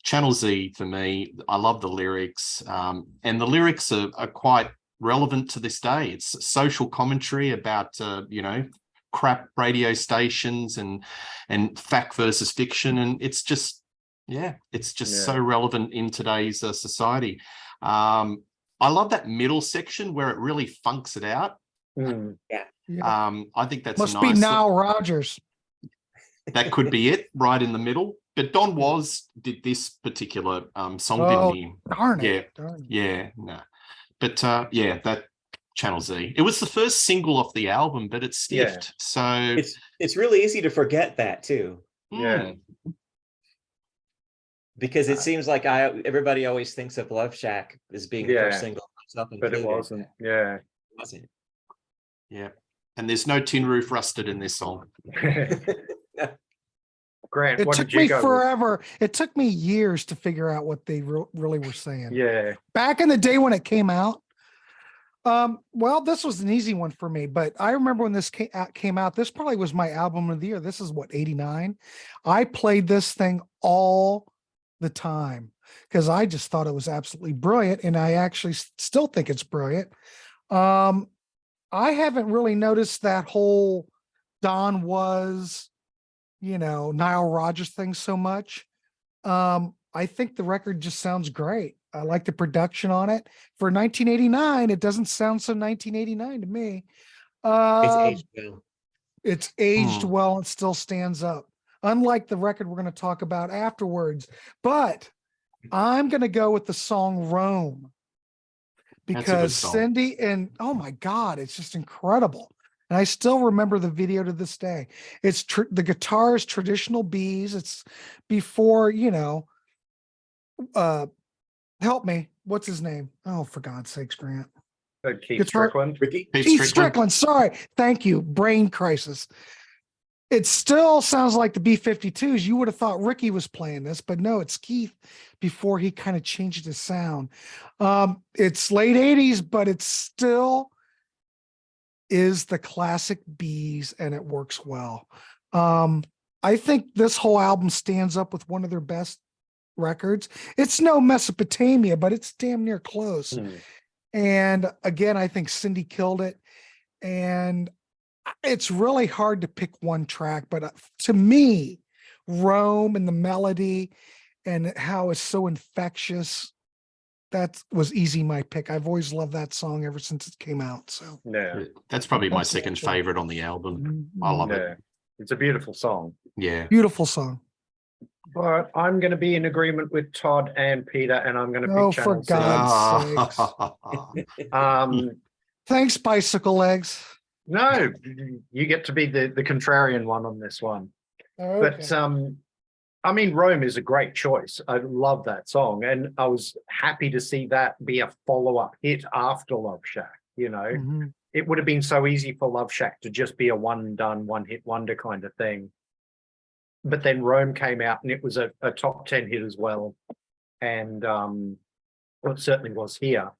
Channel Z, for me, I love the lyrics. And the lyrics are quite relevant to this day. It's social commentary about, crap radio stations and fact versus fiction. And it's just, so relevant in today's society. I love that middle section where it really funks it out. Mm. I think that's Must a nice be Nile Rodgers. That could be it, right in the middle. But Don Was did this particular song, didn't he? Darn it. Yeah, Darn it. yeah, no. But that Channel Z. It was the first single off the album, but it's stiffed. So it's really easy to forget that too. Yeah. Because it seems like everybody always thinks of Love Shack as being the first single, but it wasn't. Yeah. It wasn't. Yeah. And there's no tin roof rusted in this song. Grant, It what took did you me go forever. It took me years to figure out what they really were saying. with? Yeah. Back in the day when it came out, well, this was an easy one for me, but I remember when this came out, this probably was my album of the year. This is what, 89. I played this thing all the time because I just thought it was absolutely brilliant. And I actually still think it's brilliant. I haven't really noticed that whole Don Was, Nile Rodgers thing so much. I think the record just sounds great. I like the production on it. For 1989, it doesn't sound so 1989 to me. It's aged well. It's aged well and still stands up. Unlike the record we're going to talk about afterwards. But I'm going to go with the song Rome. Because Cindy and oh my God, it's just incredible. And I still remember the video to this day. It's the guitar is traditional B's. It's before, help me. What's his name? Oh, for God's sakes, Grant. Keith Strickland. Keith Strickland. Sorry. Thank you. Brain crisis. It still sounds like the B-52’s. You would have thought Ricky was playing this, but no, it's Keith before he kind of changed his sound. It's late 80s, but it still is the classic B's and it works well. I think this whole album stands up with one of their best records. It's no Mesopotamia, but it's damn near close. And again, I think Cindy killed it. And it's really hard to pick one track, but to me, Rome and the melody and how it's so infectious, that was easy my pick. I've always loved that song ever since it came out. So yeah, that's probably my second favorite on the album. I love it. It's a beautiful song. Yeah, beautiful song. But I'm going to be in agreement with Todd and Peter, and I'm going to pick Channel for God's sakes. Thanks, Bicycle Legs. No, you get to be the contrarian one on this one. Okay. But I mean, Rome is a great choice. I love that song, and I was happy to see that be a follow-up hit after Love Shack. You know, Mhm. it would have been so easy for Love Shack to just be a one-done, one-hit wonder kind of thing. But then Rome came out, and it was a top 10 hit as well, and well, it certainly was here.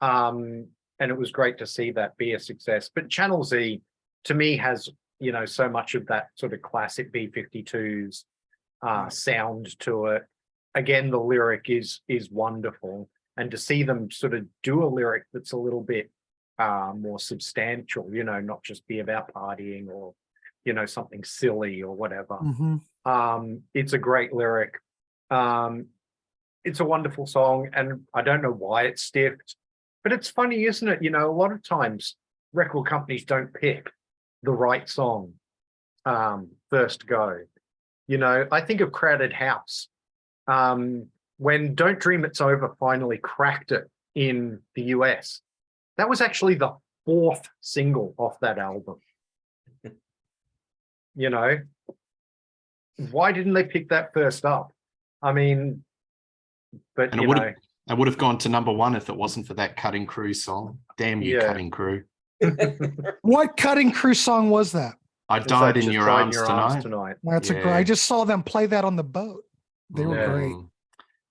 And it was great to see that be a success. But Channel Z, to me, has, you know, so much of that sort of classic B-52's sound to it. Again, the lyric is wonderful, and to see them sort of do a lyric that's a little bit more substantial, you know, not just be about partying or, you know, something silly or whatever. Mhm. It's a great lyric. It's a wonderful song, and I don't know why it's stiffed, but it's funny, isn't it? You know, a lot of times record companies don't pick the right song first go. You know, I think of Crowded House. When Don't Dream It's Over finally cracked it in the US, that was actually the 4th single off that album. You know, why didn't they pick that first up? I mean, but And you know, it would have gone to #1 if it wasn't for that Cutting Crew song. Damn you, Yeah. Cutting Crew. What Cutting Crew song was that? I It's died like in Just your Died in arms Your tonight. Tonight. That's a great. Yeah. I just saw them play that on the boat. They were Yeah. great.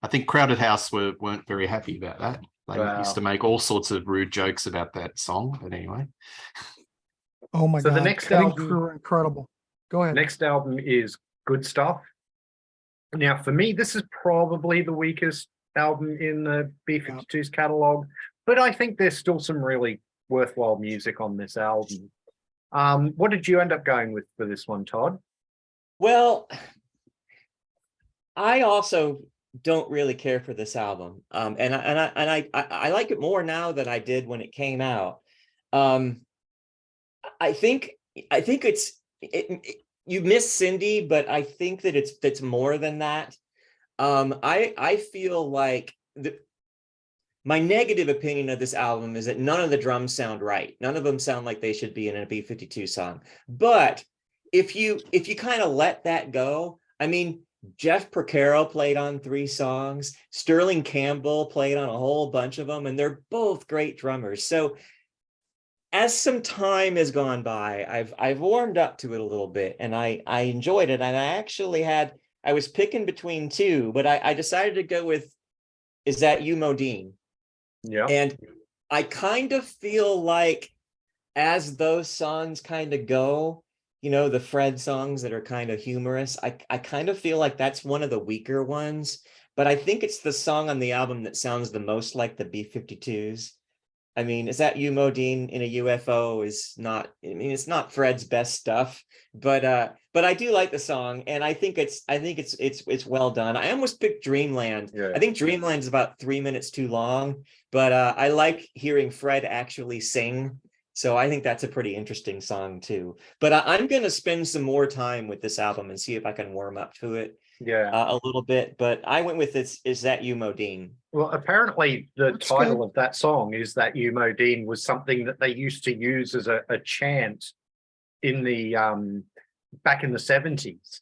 I think Crowded House weren't very happy about that. They Wow. used to make all sorts of rude jokes about that song. But anyway, Oh my So God. the next Cutting album- Crew are incredible. Go ahead. Next album is Good Stuff. Now, for me, this is probably the weakest album in the B-52's catalog, but I think there's still some really worthwhile music on this album. What did you end up going with for this one, Todd? Well, I also don't really care for this album, and I like it more now than I did when it came out. I think you miss Cindy, but I think that it's more than that. I feel like my negative opinion of this album is that none of the drums sound right. None of them sound like they should be in a B-52 song. But if you kind of let that go, I mean, Jeff Porcaro played on 3 songs. Sterling Campbell played on a whole bunch of them, and they're both great drummers. So as some time has gone by, I've warmed up to it a little bit, and I enjoyed it. And I was picking between 2, but I decided to go with Is That You, Modine? Yeah. And I kind of feel like as those songs kind of go, you know, the Fred songs that are kind of humorous, I kind of feel like that's one of the weaker ones, but I think it's the song on the album that sounds the most like the B-52's. I mean, Is That You, Modine in a UFO is not, I mean, it's not Fred's best stuff, but I do like the song, and I think it's well done. I almost picked Dreamland. Yeah. I think Dreamland is about 3 minutes too long, but I like hearing Fred actually sing. So I think that's a pretty interesting song too. But I'm going to spend some more time with this album and see if I can warm up to it Yeah. a little bit. But I went with this Is That You, Modine? Well, apparently the That's title good. of that song, Is That You, Modine, was something that they used to use as a chant in the back in the 70s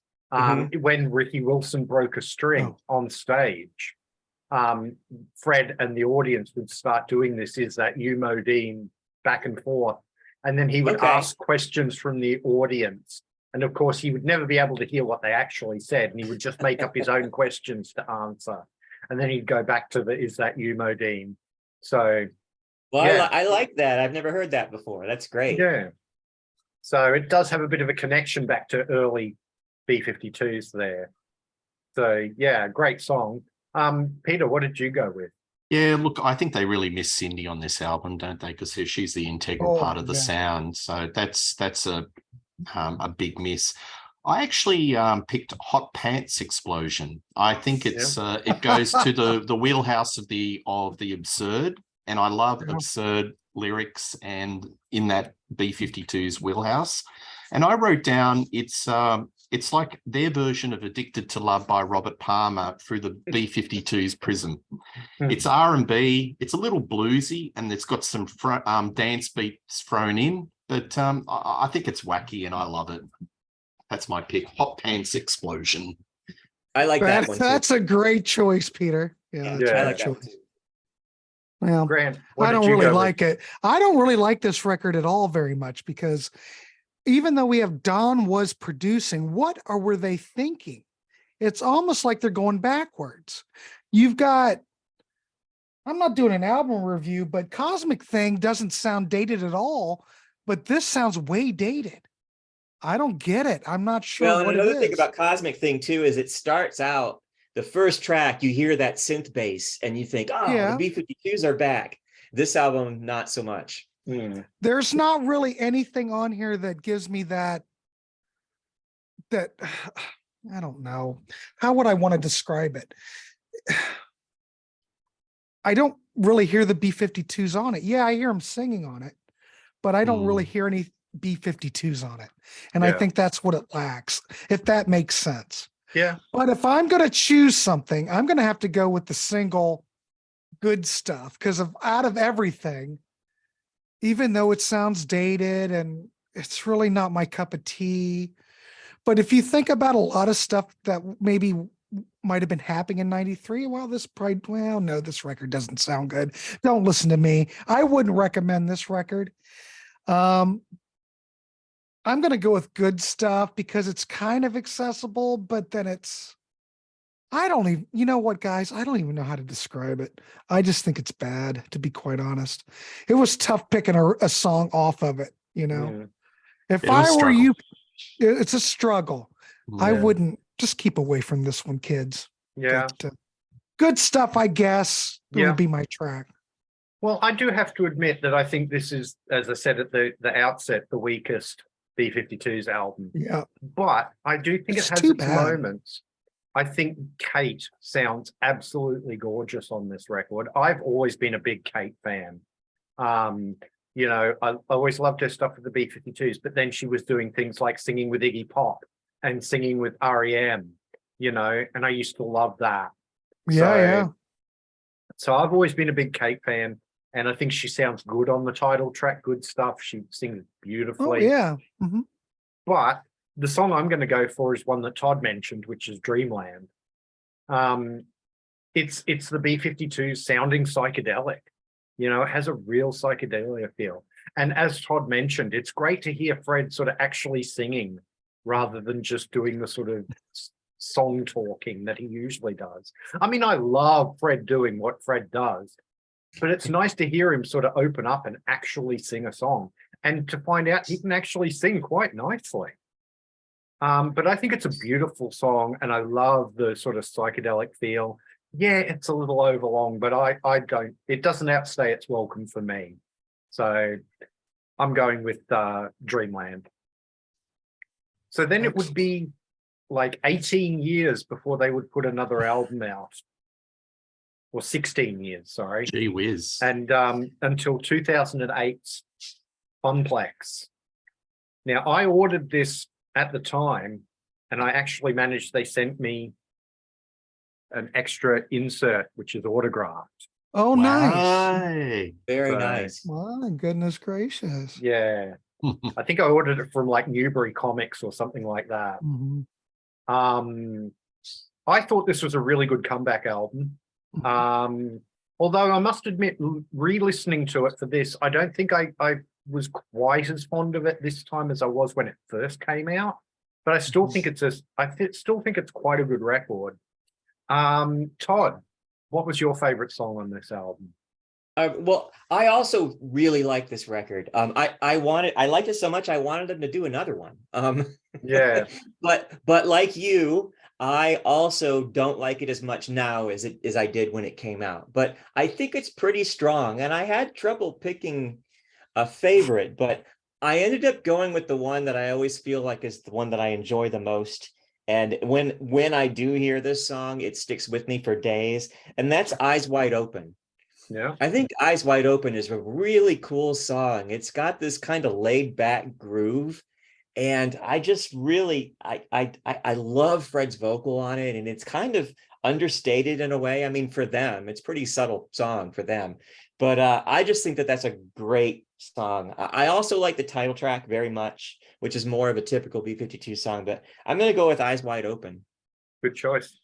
when Ricky Wilson broke a string on stage. Fred and the audience would start doing this, Is That You, Modine, back and forth. And then he would ask questions from the audience. And of course, he would never be able to hear what they actually said. And he would just make up his own questions to answer. And then he'd go back to the Is That You, Modine? So, Well, yeah. I like that. I've never heard that before. That's great. Yeah. So it does have a bit of a connection back to early B-52's there. So yeah, great song. Peter, what did you go with? yeah, look, I think they really miss Cindy on this album, don't they? Because she's the integral part of the sound. So that's a big miss. I actually picked Hot Pants Explosion. I think it's it goes to the wheelhouse of the absurd, and I love absurd lyrics and in that B-52's wheelhouse. And I wrote down it's like their version of Addicted to Love by Robert Palmer through the B-52's prism. It's R&B, it's a little bluesy, and it's got some dance beats thrown in, but I think it's wacky and I love it. That's my pick, Hot Pants Explosion. I like that one too. That's a great choice, Peter. Yeah, Yeah, that's a I great like that one choice. too. Well, Grant, what I did don't you really go with? like it. I don't really like this record at all very much because even though we have Don Was producing, were they thinking? It's almost like they're going backwards. You've got, I'm not doing an album review, but Cosmic Thing doesn't sound dated at all, but this sounds way dated. I don't get it. I'm not sure Well, and what it another thing is. about Cosmic Thing too is it starts out the first track, you hear that synth bass and you think, oh, Yeah. the B-52’s are back. This album, not so much. There's not really anything on here that gives me that I don't know. How would I want to describe it? I don't really hear the B-52’s on it. Yeah, I hear them singing on it, but I don't really hear any B-52’s on it. And I Yeah. think that's what it lacks, if that makes sense. Yeah. But if I'm going to choose something, I'm going to have to go with the single Good Stuff because out of everything, even though it sounds dated and it's really not my cup of tea. But if you think about a lot of stuff that maybe might have been happening in 93, well, no, this record doesn't sound good. Don't listen to me. I wouldn't recommend this record. I'm going to go with Good Stuff because it's kind of accessible, but then you know what, guys? I don't even know how to describe it. I just think it's bad, to be quite honest. It was tough picking a song off of it, you know? If It was I were struggle. you, it's a struggle. I Yeah. wouldn't just keep away from this one, kids. Yeah. But, Good Stuff, I guess, Yeah. will be my track. Well, I do have to admit that I think this is, as I said at the outset, the weakest B-52's album. Yeah. But I do think It's it has too its bad. moments. I think Kate sounds absolutely gorgeous on this record. I've always been a big Kate fan. You know, I always loved her stuff with the B-52's, but then she was doing things like singing with Iggy Pop and singing with REM, you know, and I used to love that. Yeah. So I've always been a big Kate fan, and I think she sounds good on the title track, Good Stuff. She sings Oh, beautifully. yeah. Mhm. But the song I'm going to go for is one that Todd mentioned, which is Dreamland. It's the B-52's sounding psychedelic. You know, it has a real psychedelia feel. And as Todd mentioned, it's great to hear Fred sort of actually singing rather than just doing the sort of song talking that he usually does. I mean, I love Fred doing what Fred does, but it's nice to hear him sort of open up and actually sing a song and to find out he can actually sing quite nicely. But I think it's a beautiful song and I love the sort of psychedelic feel. Yeah, it's a little overlong, but it doesn't outstay its welcome for me. So I'm going with Dreamland. So then it would be like 18 years before they would put another album out. Or 16 years, sorry. Gee whiz. And until 2008's Funplex. Now, I ordered this at the time, and I actually they sent me an extra insert, which is autographed. Oh, nice. Right. Very So, nice. My goodness gracious. Yeah. I think I ordered it from like Newbury Comics or something like that. Mhm. I thought this was a really good comeback album. Although I must admit, re-listening to it for this, I don't think I was quite as fond of it this time as I was when it first came out. But I still think still think it's quite a good record. Todd, what was your favorite song on this album? Well, I also really like this record. I liked it so much I wanted them to do another one. Yeah. but like you, I also don't like it as much now as I did when it came out. But I think it's pretty strong, and I had trouble picking a favorite, but I ended up going with the one that I always feel like is the one that I enjoy the most. And when I do hear this song, it sticks with me for days, and that's Eyes Wide Open. Yeah. I think Eyes Wide Open is a really cool song. It's got this kind of laid back groove. And I just really, I love Fred's vocal on it. And it's kind of understated in a way. I mean, for them, it's a pretty subtle song for them. But I just think that that's a great song. I also like the title track very much, which is more of a typical B-52 song. But I'm going to go with Eyes Wide Open. Good choice.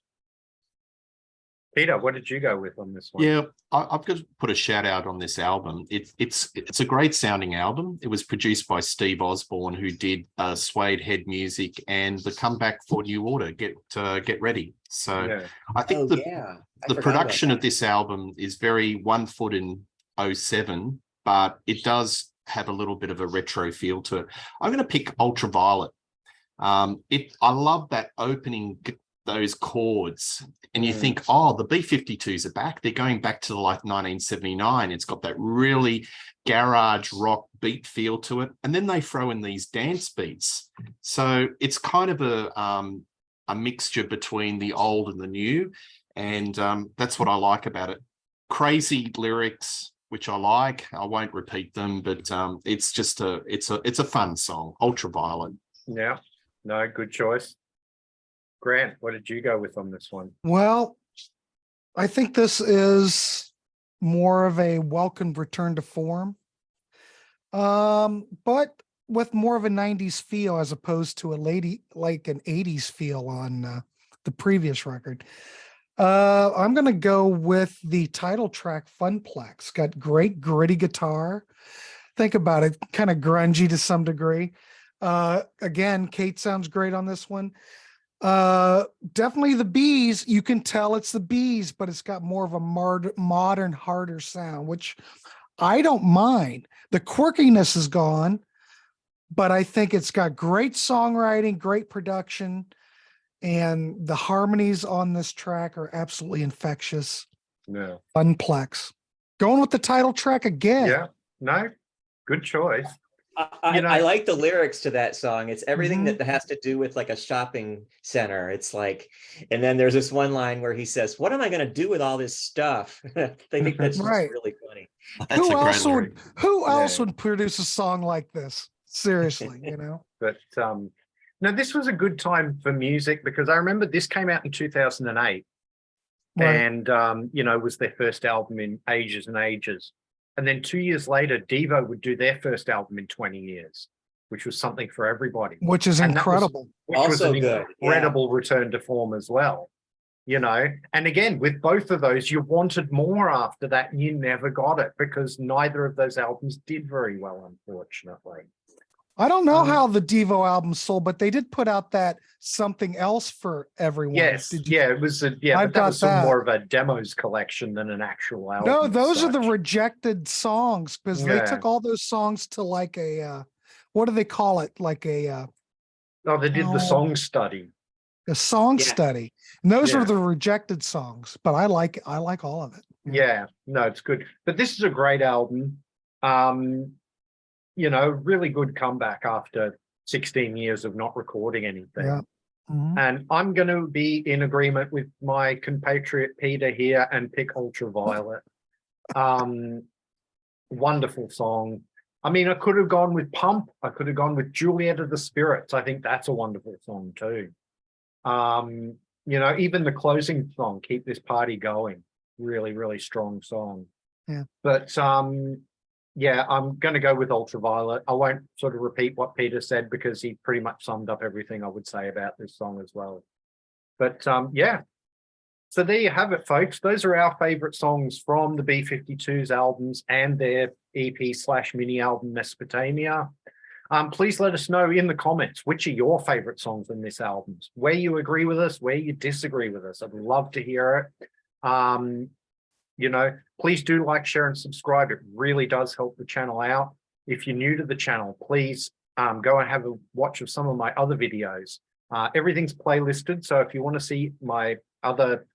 Peter, what did you go with on this one? Yeah, I've got to put a shout out on this album. It's a great sounding album. It was produced by Steve Osborne, who did Suede Head Music and the comeback for New Order. Get ready. So Yeah. I think the forgot production about of this album is very 1 foot in '07, but it does have a little bit of a retro feel to it. I'm going to pick Ultraviolet. I love that opening, those chords, and you think, oh, the B-52’s are back. They're going back to like 1979. It's got that really garage rock beat feel to it, and then they throw in these dance beats. So it's kind of a mixture between the old and the new, and that's what I like about it. Crazy lyrics, which I like. I won't repeat them, but it's just it's a fun song. Ultraviolet. Yeah. No, good choice. Grant, what did you go with on this one? Well, I think this is more of a welcome return to form. But with more of a 90s feel as opposed to an 80s feel on the previous record. I'm gonna go with the title track Funplex. Got great gritty guitar. Think about it, kind of grungy to some degree. Again, Kate sounds great on this one. Definitely the B's. You can tell it's the B's, but it's got more of a modern, harder sound, which I don't mind. The quirkiness is gone, but I think it's got great songwriting, great production, and the harmonies on this track are absolutely infectious. No. Funplex. Going with the title track again. Yeah. No, good choice. I like the lyrics to that song. It's everything Mhm. that has to do with like a shopping center. It's like, and then there's this one line where he says, "What am I going to do with all this stuff?" I think that's just Right. really funny. That's Who a great else lyric. would produce a song like this? Seriously, you know? But no, this was a good time for music because I remember this came out in 2008 Right. and was their first album in ages and ages. And then 2 years later, Devo would do their first album in 20 years, which was something for everybody. Which is And that was- incredible. Which was Also an good, incredible return to form as well. And again, with both of those, you wanted more after that and you never got it because neither of those albums did very well, unfortunately. I don't know how the Devo album sold, but they did put out that Something Else for Everyone. Yes, Did you? it was but I've that got was some that. more of a demos collection than an actual album. No, as those are the such. rejected songs because they Yeah. took all those songs to like a what do they call it? Like a They did the song study. song Yeah. study. And those Yeah. are the rejected songs, but I like all of it. Yeah, no, it's good. But this is a great album. Really good comeback after 16 years of not recording anything. Yeah. Mhm. And I'm going to be in agreement with my compatriot Peter here and pick Ultraviolet. Wonderful song. I mean, I could have gone with Pump. I could have gone with Juliet of the Spirits. I think that's a wonderful song too. Even the closing song, Keep This Party Going, really, really strong song. Yeah. But I'm going to go with Ultraviolet. I won't sort of repeat what Peter said because he pretty much summed up everything I would say about this song as well. But so there you have it, folks. Those are our favorite songs from the B-52’s albums and their EP/mini album Mesopotamia. Please let us know in the comments which are your favorite songs in this album, where you agree with us, where you disagree with us. I'd love to hear it. Please do like, share, and subscribe. It really does help the channel out. If you're new to the channel, please go and have a watch of some of my other videos. Everything's playlisted, so if you want to see my other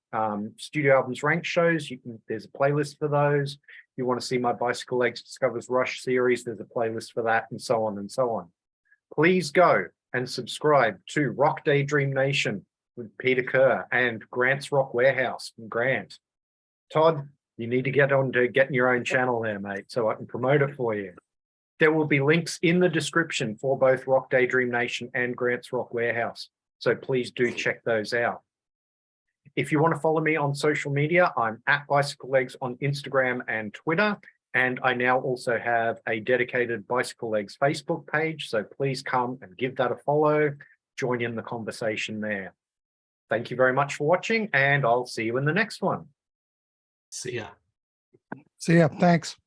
studio albums ranked shows, there's a playlist for those. If you want to see my Bicycle Legs Discovers Rush series, there's a playlist for that, and so on and so on. Please go and subscribe to Rock Daydream Nation with Peter Kerr and Grant's Rock Warehouse from Grant. Todd, you need to get on to getting your own channel there, mate, so I can promote it for you. There will be links in the description for both Rock Daydream Nation and Grant's Rock Warehouse, so please do check those out. If you want to follow me on social media, I'm at Bicycle Legs on Instagram and Twitter, and I now also have a dedicated Bicycle Legs Facebook page, so please come and give that a follow, join in the conversation there. Thank you very much for watching, and I'll see you in the next one. See ya. See ya. Thanks.